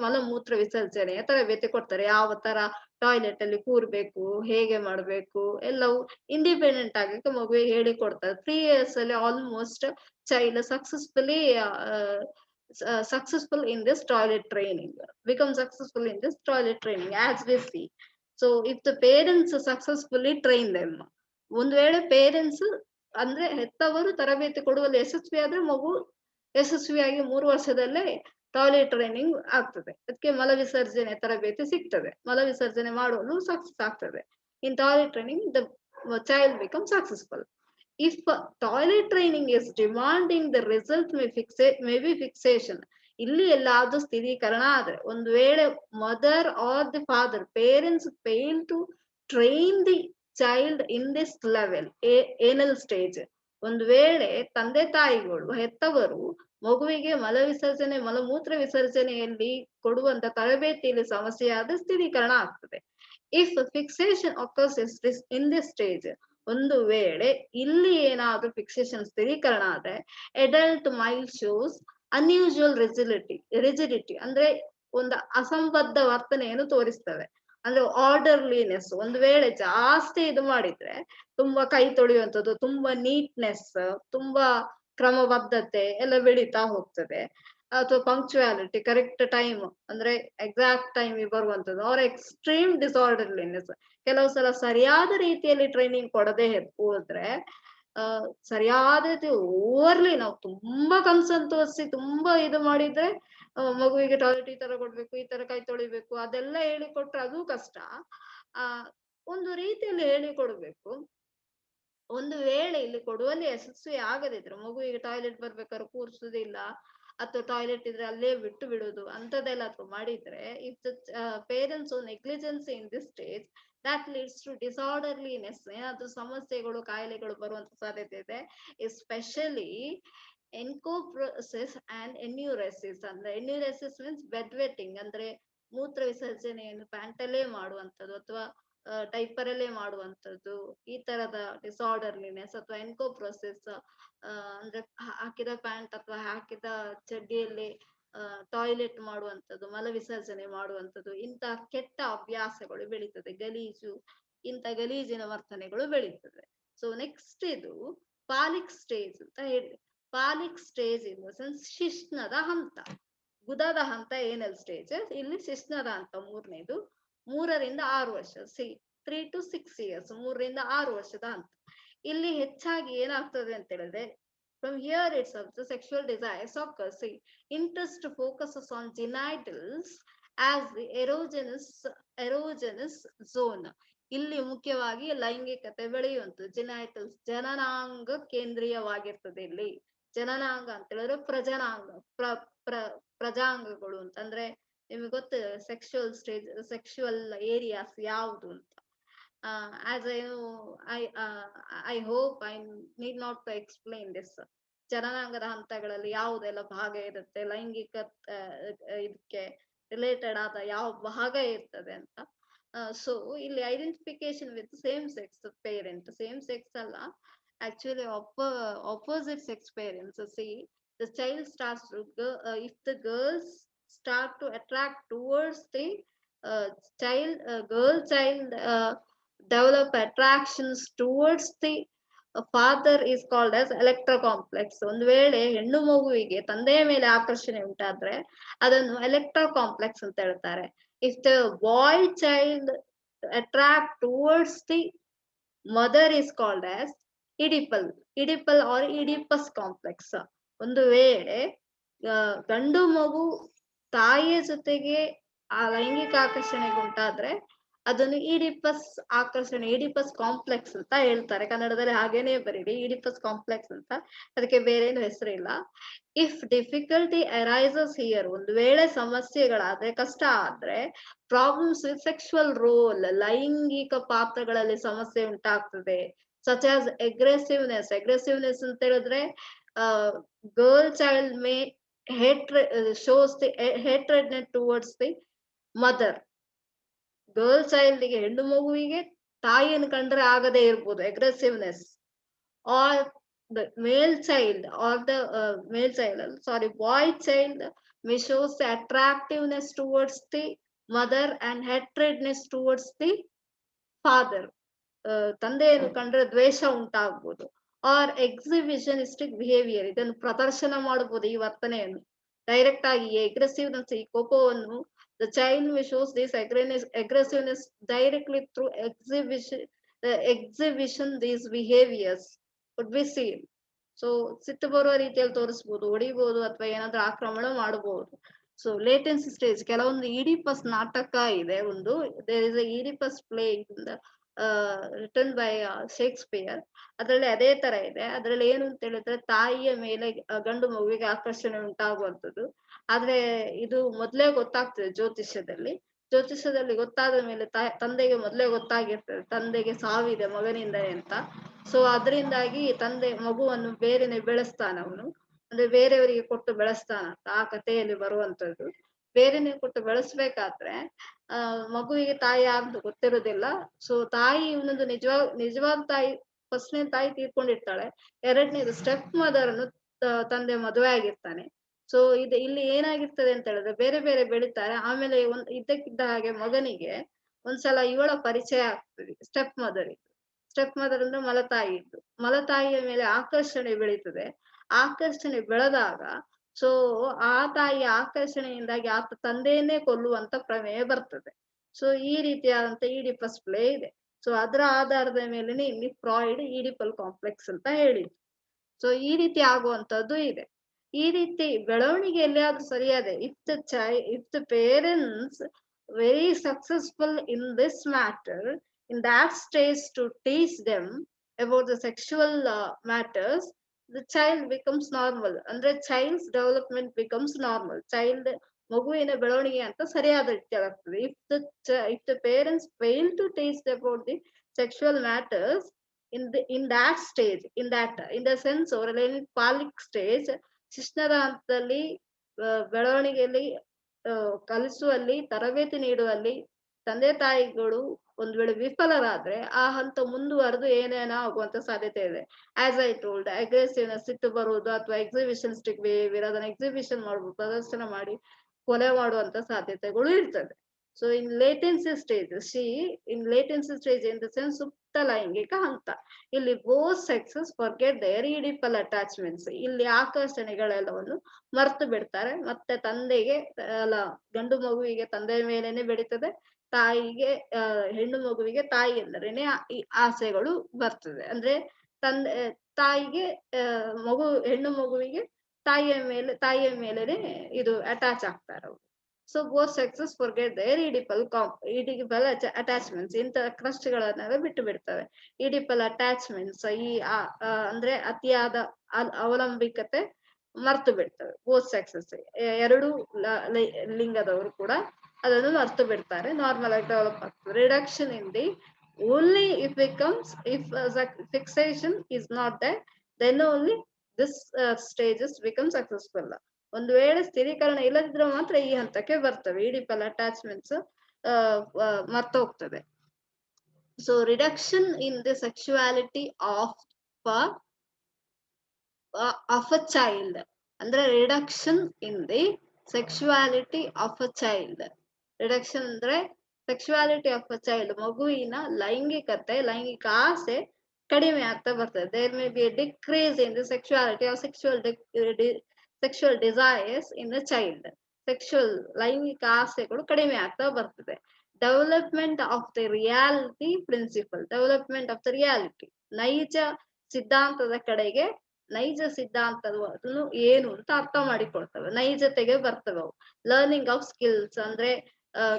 ಮಲಮೂತ್ರ ವಿಸರ್ಜನೆಯ ತರಬೇತಿ ಕೊಡ್ತಾರೆ. ಯಾವ ತರ ಟಾಯ್ಲೆಟ್ ಅಲ್ಲಿ ಕೂರ್ಬೇಕು, ಹೇಗೆ ಮಾಡ್ಬೇಕು, ಎಲ್ಲವೂ ಇಂಡಿಪೆಂಡೆಂಟ್ ಆಗಕ್ಕೆ ಮಗುವಿಗೆ ಹೇಳಿ ಕೊಡ್ತಾರೆ. 3 years ಅಲ್ಲಿ almost child successful in this toilet training, become successful in this toilet training as we see. So if the parents successfully train them, ಒಂದು ವೇಳೆ ಪೇರೆಂಟ್ಸ್ ಅಂದ್ರೆ ಹೆತ್ತವರು ತರಬೇತಿ ಕೊಡುವಲ್ಲಿ ಯಶಸ್ವಿ ಆದ್ರೆ ಮಗು ಯಶಸ್ವಿಯಾಗಿ 3 ವರ್ಷದಲ್ಲೇ ಟಾಯ್ಲೆಟ್ ಟ್ರೈನಿಂಗ್ ಆಗ್ತದೆ. ಅದಕ್ಕೆ ಮಲ ವಿಸರ್ಜನೆ ತರಬೇತಿ ಸಿಗ್ತದೆ, ಮಲ ವಿಸರ್ಜನೆ ಮಾಡುವಲ್ಲೂ ಸಕ್ಸಸ್ ಆಗ್ತದೆ. In toilet training the child become successful. if toilet training is demanding, the result may be fixation. ಇಲ್ಲಿ ಎಲ್ಲಾದ್ರೂ ಸ್ಥಿರೀಕರಣ ಆದ್ರೆ, ಒಂದು ವೇಳೆ mother or the father parents fail to train the child in this level anal stage, ಒಂದು ವೇಳೆ ತಂದೆ ತಾಯಿಗಳು ಹೆತ್ತವರು ಮಗುವಿಗೆ ಮಲಮೂತ್ರ ವಿಸರ್ಜನೆಯಲ್ಲಿ ಕೊಡುವಂತ ತರಬೇತಿಯಲ್ಲಿ ಸಮಸ್ಯೆ ಆದ ಸ್ಥಿರೀಕರಣ ಆಗ್ತದೆ. If fixation occurs in this stage, ಒಂದು ವೇಳೆ ಇಲ್ಲಿ ಏನಾದ್ರೂ ಫಿಕ್ಸೇಷನ್ ಸ್ಥಿರೀಕರಣ ಆದ್ರೆ, adult mild shows unusual rigidity ಅಂದ್ರೆ ಒಂದು ಅಸಂಬದ್ಧ ವರ್ತನೆಯನ್ನು ತೋರಿಸ್ತವೆ. ಅಂದ್ರೆ ಆರ್ಡರ್ಲಿನೆಸ್, ಒಂದು ವೇಳೆ ಜಾಸ್ತಿ ಇದು ಮಾಡಿದ್ರೆ ತುಂಬಾ ಕೈ ತೊಳೆಯುವಂಥದ್ದು, ತುಂಬಾ ನೀಟ್ನೆಸ್, ತುಂಬಾ ಕ್ರಮಬದ್ಧತೆ ಎಲ್ಲ ಬೆಳೀತಾ ಹೋಗ್ತದೆ. ಅಥವಾ ಪಂಕ್ಚುಯಾಲಿಟಿ, ಕರೆಕ್ಟ್ ಟೈಮ್ ಅಂದ್ರೆ ಎಕ್ಸಾಕ್ಟ್ ಟೈಮ್ ಬರುವಂಥದ್ದು, ಅವ್ರ ಎಕ್ಸ್ಟ್ರೀಮ್ ಡಿಸಾರ್ಡರ್ಲಿನೆಸ್. ಕೆಲವು ಸಲ ಸರಿಯಾದ ರೀತಿಯಲ್ಲಿ ಟ್ರೈನಿಂಗ್ ಕೊಡದೆ ಹೋದ್ರೆ, ಸರಿಯಾದ ರೀತಿ ಓವರ್ಲಿ ನಾವು ತುಂಬಾ ಕನ್ಸನ್ ತೋರಿಸಿ ತುಂಬಾ ಇದು ಮಾಡಿದ್ರೆ, ಮಗುವಿಗೆ ಟಾಯ್ಲೆಟ್ ಈ ತರ ಕೊಡ್ಬೇಕು, ಈ ತರ ಕೈ ತೊಳಿಬೇಕು ಅದೆಲ್ಲ ಹೇಳಿಕೊಟ್ರೆ ಅದು ಕಷ್ಟ. ಒಂದು ರೀತಿಯಲ್ಲಿ ಹೇಳಿಕೊಡ್ಬೇಕು. ಒಂದು ವೇಳೆ ಇಲ್ಲಿ ಕೊಡುವಲ್ಲಿ ಯಶಸ್ವಿ ಆಗದಿದ್ರೆ, ಮಗುವಿಗೆ ಟಾಯ್ಲೆಟ್ ಬರ್ಬೇಕಾದ್ರೆ ಕೂರ್ಸುದಿಲ್ಲ ಅಥವಾ ಟಾಯ್ಲೆಟ್ ಇದ್ರೆ ಅಲ್ಲೇ ಬಿಟ್ಟು ಬಿಡುದು ಅಂತದೆಲ್ಲ ಮಾಡಿದ್ರೆ, if the parents negligence in this stage that leads to disorderliness, ಏನಾದ್ರೂ ಸಮಸ್ಯೆಗಳು ಕಾಯಿಲೆಗಳು ಬರುವಂತ ಸಾಧ್ಯತೆ ಇದೆ. Especially encopresis and enuresis. ಅಂದ್ರೆ ಎನ್ಯೂರೆಸಿಸ್ ಮೀನ್ಸ್ ಬೆಡ್ ವೆಟ್ಟಿಂಗ್, ಅಂದ್ರೆ ಮೂತ್ರ ವಿಸರ್ಜನೆಯನ್ನು ಪ್ಯಾಂಟಲ್ಲೇ ಮಾಡುವಂಥದ್ದು ಅಥವಾ ಡೈಪರ್ ಅಲ್ಲೇ ಮಾಡುವಂಥದ್ದು, ಈ ತರದ ಡಿಸಾರ್ಡರ್ಲಿನೆಸ್. ಅಥವಾ ಎನ್ಕೋಪ್ರೋಸಿಸ್ ಅಂದ್ರೆ ಹಾಕಿದ ಪ್ಯಾಂಟ್ ಅಥವಾ ಹಾಕಿದ ಚಡ್ಡಿಯಲ್ಲಿ ಟಾಯ್ಲೆಟ್ ಮಾಡುವಂಥದ್ದು, ಮಲ ವಿಸರ್ಜನೆ ಮಾಡುವಂಥದ್ದು, ಇಂಥ ಕೆಟ್ಟ ಅಭ್ಯಾಸಗಳು ಬೆಳೀತದೆ. ಇಂಥ ಗಲೀಜಿನ ವರ್ತನೆಗಳು ಬೆಳೀತದೆ. ಸೊ ನೆಕ್ಸ್ಟ್ ಇದು ಪಾಲಿಕ್ ಸ್ಟೇಜ್ ಅಂತ ಹೇಳಿ. Phallic stage in the sense ಶಿಶ್ನದ ಹಂತ, ಗುದದ ಹಂತ ಏನಲ್ ಸ್ಟೇಜ್, ಇಲ್ಲಿ ಶಿಶ್ನದ ಹಂತ ಮೂರನೇದು, 3 ರಿಂದ 6 ವರ್ಷ. 3 to 6 years, 3 ರಿಂದ 6 ವರ್ಷದ ಹಂತ. ಇಲ್ಲಿ ಹೆಚ್ಚಾಗಿ ಏನಾಗ್ತದೆ ಅಂತ ಹೇಳಿದ್ರೆ, from here itself the sexual desires occur. Interest focuses on genitals as the erogenous zone. ಇಲ್ಲಿ ಮುಖ್ಯವಾಗಿ ಲೈಂಗಿಕತೆ ಬೆಳೆಯುವಂಥದ್ದು. ಜೆನೈಟಲ್ಸ್ ಜನನಾಂಗ ಕೇಂದ್ರೀಯವಾಗಿರ್ತದೆ. ಇಲ್ಲಿ ಜನನಾಂಗ ಅಂತ ಹೇಳಿದ್ರೆ ಪ್ರಜಾಂಗಗಳು ಅಂತಂದ್ರೆ ನಿಮಗೆ ಗೊತ್ತಿದೆ ಸೆಕ್ಷುವಲ್ ಸ್ಟೇಜ್, ಸೆಕ್ಷುವಲ್ ಏರಿಯಾಸ್ ಯಾವುದು ಅಂತ. as I hope I need not to explain this. ಜನನಾಂಗದ ಹಂತಗಳಲ್ಲಿ ಯಾವುದೆಲ್ಲ ಭಾಗ ಇರುತ್ತೆ, ಲೈಂಗಿಕ ಇದಕ್ಕೆ ರಿಲೇಟೆಡ್ ಆದ ಯಾವ ಭಾಗ ಇರ್ತದೆ ಅಂತ. ಸೊ ಇಲ್ಲಿ identification with same sex parent, same sex ಅಲ್ಲ actually opposite sex parents. See, the child starts to if the girls start to attract towards the girl child develop attractions towards the father is called as ಎಲೆಕ್ಟ್ರಾ complex. ಒಂದು ವೇಳೆ ಹೆಣ್ಣು ಮಗುವಿಗೆ ತಂದೆಯ ಮೇಲೆ ಆಕರ್ಷಣೆ ಉಂಟಾದ್ರೆ ಅದನ್ನು ಎಲೆಕ್ಟ್ರಾ complex ಅಂತ ಹೇಳ್ತಾರೆ. If the boy child attract towards the mother is called as Oedipal or Oedipus complex. ಒಂದು ವೇಳೆ ಗಂಡು ಮಗು ತಾಯಿಯ ಜೊತೆಗೆ ಆ ಲೈಂಗಿಕ ಆಕರ್ಷಣೆಗೆ ಉಂಟಾದ್ರೆ ಅದನ್ನು ಈಡಿಪಸ್ ಆಕರ್ಷಣೆ, ಈಡಿಪಸ್ ಕಾಂಪ್ಲೆಕ್ಸ್ ಅಂತ ಹೇಳ್ತಾರೆ. ಕನ್ನಡದಲ್ಲಿ ಹಾಗೇನೆ ಬರೀರಿ, ಈಡಿಪಸ್ ಕಾಂಪ್ಲೆಕ್ಸ್ ಅಂತ, ಅದಕ್ಕೆ ಬೇರೆ ಏನು ಹೆಸರಿಲ್ಲ. ಇಫ್ ಡಿಫಿಕಲ್ಟಿ ಅರೈಸಸ್ ಹಿಯರ್, ಒಂದು ವೇಳೆ ಸಮಸ್ಯೆಗಳಾದ್ರೆ, ಕಷ್ಟ ಆದ್ರೆ, ಪ್ರಾಬ್ಲಮ್ಸ್ ವಿತ್ ಸೆಕ್ಷುವಲ್ ರೋಲ್, ಲೈಂಗಿಕ ಪಾತ್ರಗಳಲ್ಲಿ ಸಮಸ್ಯೆ ಉಂಟಾಗ್ತದೆ. ಸಚ್ ಆಸ್ ಅಗ್ರೆಸಿವ್ನೆಸ್ ಅಂತ ಹೇಳಿದ್ರೆ girl child may shows the hatredness towards the mother. Girl ಚೈಲ್ಡ್ಗೆ, ಹೆಣ್ಣು ಮಗುವಿಗೆ ತಾಯಿಯನ್ನು ಕಂಡ್ರೆ ಆಗದೆ ಇರ್ಬೋದು aggressiveness. Or the male child boy child may shows the attractiveness towards the mother and hatredness towards the father. ತಂದೆಯನ್ನು ಕಂಡ್ರೆ ದ್ವೇಷ ಉಂಟಾಗ್ಬೋದು. ಆರ್ ಎಕ್ಸಿಬಿಷನಿಸ್ಟಿಕ್ ಬಿಹೇವಿಯರ್, ಇದನ್ನು ಪ್ರದರ್ಶನ ಮಾಡಬಹುದು ಈ ವರ್ತನೆಯನ್ನು ಡೈರೆಕ್ಟ್ ಆಗಿ. ಅಗ್ರೆಸಿವ್ನೆಸ್, ಈ ಕೋಪವನ್ನು the child may shows this aggressiveness directly through exhibition these behaviors could be seen. So ಸಿಟ್ಟು ಬರುವ ರೀತಿಯಲ್ಲಿ ತೋರಿಸಬಹುದು, ಹೊಡಿಬಹುದು ಅಥವಾ ಏನಾದ್ರೂ ಆಕ್ರಮಣ ಮಾಡಬಹುದು. ಸೊ ಲೇಟೆನ್ಸಿ ಸ್ಟೇಜ್, ಕೆಲವೊಂದು ಈಡಿಪಸ್ ನಾಟಕ ಇದೆ ಒಂದು, there is a Oedipus play in the return by Shakespeare. ಅದರಲ್ಲಿ ಅದೇ ತರ ಇದೆ. ಅದರಲ್ಲಿ ಏನು ಅಂತ ಹೇಳಿದ್ರೆ ತಾಯಿಯ ಮೇಲೆ ಗಂಡು ಮಗುವಿಗೆ ಆಕರ್ಷಣೆ ಉಂಟಾಗುವಂಥದ್ದು. ಆದ್ರೆ ಇದು ಮೊದ್ಲೇ ಗೊತ್ತಾಗ್ತದೆ ಜ್ಯೋತಿಷ್ಯದಲ್ಲಿ. ಜ್ಯೋತಿಷ್ಯದಲ್ಲಿ ಗೊತ್ತಾದ ಮೇಲೆ ತಂದೆಗೆ ಮೊದ್ಲೇ ಗೊತ್ತಾಗಿರ್ತದೆ ತಂದೆಗೆ ಸಾವಿದೆ ಮಗನಿಂದನೇ ಅಂತ. ಸೊ ಅದರಿಂದಾಗಿ ತಂದೆ ಮಗುವನ್ನು ಬೇರೆನೆ ಬೆಳೆಸ್ತಾನ ಅವನು, ಅಂದ್ರೆ ಬೇರೆಯವರಿಗೆ ಕೊಟ್ಟು ಬೆಳೆಸ್ತಾನ ಅಂತ ಆ ಕಥೆಯಲ್ಲಿ ಬರುವಂತದ್ದು. ಬೇರೆನೆ ಕೊಟ್ಟು ಬೆಳೆಸ್ಬೇಕಾದ್ರೆ ಮಗುವಿಗೆ ತಾಯಿ ಯಾರ್ದು ಗೊತ್ತಿರೋದಿಲ್ಲ. ಸೊ ತಾಯಿ ಇನ್ನೊಂದು ನಿಜವಾದ ತಾಯಿ, ಫಸ್ಟ್ನೇ ತಾಯಿ ತೀರ್ಕೊಂಡಿರ್ತಾಳೆ. ಎರಡನೇದು ಸ್ಟೆಪ್ ಮದರ್ ಅನ್ನು ತಂದೆ ಮದುವೆ ಆಗಿರ್ತಾನೆ. ಸೊ ಇಲ್ಲಿ ಏನಾಗಿರ್ತದೆ ಅಂತ ಹೇಳಿದ್ರೆ ಬೇರೆ ಬೇರೆ ಬೆಳಿತಾರೆ. ಆಮೇಲೆ ಇದ್ದಕ್ಕಿದ್ದ ಹಾಗೆ ಮಗನಿಗೆ ಒಂದ್ಸಲ ಇವಳ ಪರಿಚಯ ಆಗ್ತದೆ, ಸ್ಟೆಪ್ ಮದರ್. ಸ್ಟೆಪ್ ಮದರ್ ಅಂದ್ರೆ ಮಲತಾಯಿ ಮಲತಾಯಿಯ ಮೇಲೆ ಆಕರ್ಷಣೆ ಬೆಳೀತದೆ. ಆಕರ್ಷಣೆ ಬೆಳೆದಾಗ ಸೊ ಆ ತಾಯಿಯ ಆಕರ್ಷಣೆಯಿಂದಾಗಿ ಆತ ತಂದೆಯನ್ನೇ ಕೊಲ್ಲುವಂತ ಪ್ರಮೇಯ ಬರ್ತದೆ. ಸೊ ಈ ರೀತಿಯಾದಂತ ಈಡಿಪಸ್ ಪ್ಲೇ ಇದೆ. ಸೊ ಅದರ ಆಧಾರದ ಮೇಲೆನೆ ಇಲ್ಲಿ ಫ್ರಾಯ್ಡ್ ಈಡಿಪಲ್ ಕಾಂಪ್ಲೆಕ್ಸ್ ಅಂತ ಹೇಳಿದ್ರು. ಸೊ ಈ ರೀತಿ ಆಗುವಂತದ್ದು ಇದೆ. ಈ ರೀತಿ ಬೆಳವಣಿಗೆಯಲ್ಲಿ ಅದು ಸರಿಯಾದೆ. If the parents very successful in this matter, in that stage to teach them about the sexual matters, the child becomes normal. ಅಂದ್ರೆ child's development becomes normal. child ಮಗುವಿನ ಬೆಳವಣಿಗೆ ಅಂತ ಸರಿಯಾದ ರೀತಿಯಾಗ್ತದೆ. if the parents fail to teach about the sexual matters in that stage, in the sense ಅವರಲ್ಲಿ folic stage, ಶಿಶ್ನದ ಹಂತದಲ್ಲಿ ಬೆಳವಣಿಗೆಯಲ್ಲಿ ಕಲಿಸುವಲ್ಲಿ ತರಬೇತಿ ನೀಡುವಲ್ಲಿ ತಂದೆ ತಾಯಿಗಳು ಒಂದ್ ವೇಳೆ ವಿಫಲರಾದ್ರೆ ಆ ಹಂತ ಮುಂದುವರೆದು ಏನೇನೋ ಆಗುವಂತ ಸಾಧ್ಯತೆ ಇದೆ. ಆಸ್ ಐ ಟೋಲ್ಡ್, ಅಗ್ರೆಸಿವ್ನೆಸ್, ಸಿಟ್ಟು ಬರುವುದು ಅಥವಾ ಎಕ್ಸಿಬಿಷನಿಸ್ಟಿಕ್ ಬಿಹೇವಿಯರ್, ಅದನ್ನ ಎಕ್ಸಿಬಿಷನ್ ಮಾಡ್ಬೋದು, ಪ್ರದರ್ಶನ ಮಾಡಿ ಕೊಲೆ ಮಾಡುವಂತ ಸಾಧ್ಯತೆಗಳು ಇರ್ತದೆ. So in latency stage in the sense ಸುಪ್ತ ಲೈಂಗಿಕ ಹಂತ, ಇಲ್ಲಿ both sexes forget their Oedipal attachments. ಇಲ್ಲಿ ಆಕರ್ಷಣೆಗಳೆಲ್ಲವನ್ನು ಮರ್ತು ಬಿಡ್ತಾರೆ. ಮತ್ತೆ ತಂದೆಗೆ ಅಲ್ಲ, ಗಂಡು ಮಗುವಿಗೆ ತಂದೆಯ ಮೇಲೇನೆ ಬೆಳೀತದೆ, ತಾಯಿಗೆ ಹೆಣ್ಣು ಮಗುವಿಗೆ ತಾಯಿ ಎಂದರೇನೆ ಈ ಆಸೆಗಳು ಬರ್ತದೆ. ಅಂದ್ರೆ ತಾಯಿಗೆ ಹೆಣ್ಣು ಮಗುವಿಗೆ ತಾಯಿಯ ಮೇಲೆನೆ ಇದು ಅಟ್ಯಾಚ್ ಆಗ್ತಾರೆ ಅವರು. So both sexes forget their Oedipal attachments. ಇಂಥ ಕ್ರಸ್ಟ್ಗಳನ್ನೆಲ್ಲ ಬಿಟ್ಟು ಬಿಡ್ತವೆ. ಈಡಿಪಲ್ ಅಟ್ಯಾಚ್ಮೆಂಟ್ಸ್ ಅಂದ್ರೆ ಅತಿಯಾದ ಅವಲಂಬಿಕತೆ ಮರ್ತು ಬಿಡ್ತವೆ. ಬೋತ್ ಸೆಕ್ಸಸ್, ಎರಡು ಲಿಂಗದವರು ಕೂಡ ಅದನ್ನು ಮರ್ತು ಬಿಡ್ತಾರೆ. ನಾರ್ಮಲ್ ಆಗಿ ಡೆವಲಪ್ ಆಗ್ತದೆ. Reduction in the only if fixation is not that, then only this stages become successful. ಒಂದು ವೇಳೆ ಸ್ಥಿರೀಕರಣ ಇಲ್ಲದಿದ್ರೆ ಮಾತ್ರ ಈ ಹಂತಕ್ಕೆ ಬರ್ತವೆ. ಈಡಿಪಲ್ ಅಟ್ಯಾಚ್ಮೆಂಟ್ಸ್ ಮರ್ತೋಗ್ತದೆ. So reduction in the sexuality of a child, ಅಂದ್ರೆ reduction in the sexuality of a child. Reduction ಅಂದ್ರೆ ಸೆಕ್ಸುವಾಲಿಟಿ ಆಫ್ ಅ ಚೈಲ್ಡ್, ಮಗುವಿನ ಲೈಂಗಿಕ ಆಸೆ ಕಡಿಮೆ ಆಗ್ತಾ ಬರ್ತದೆ. There may be a decrease in the sexuality of sexual desires in a child. ಲೈಂಗಿಕ ಆಸೆಗಳು ಕಡಿಮೆ ಆಗ್ತಾ ಬರ್ತದೆ. Development of the reality principle, development of the reality, ನೈಜ ಸಿದ್ಧಾಂತದ ಕಡೆಗೆ, ನೈಜ ಸಿದ್ಧಾಂತವನ್ನು ಏನು ಅಂತ ಅರ್ಥ ಮಾಡಿಕೊಳ್ತವೆ, ನೈಜತೆಗೆ ಬರ್ತವೆ ಅವು. ಲರ್ನಿಂಗ್ ಆಫ್ ಸ್ಕಿಲ್ಸ್ ಅಂದ್ರೆ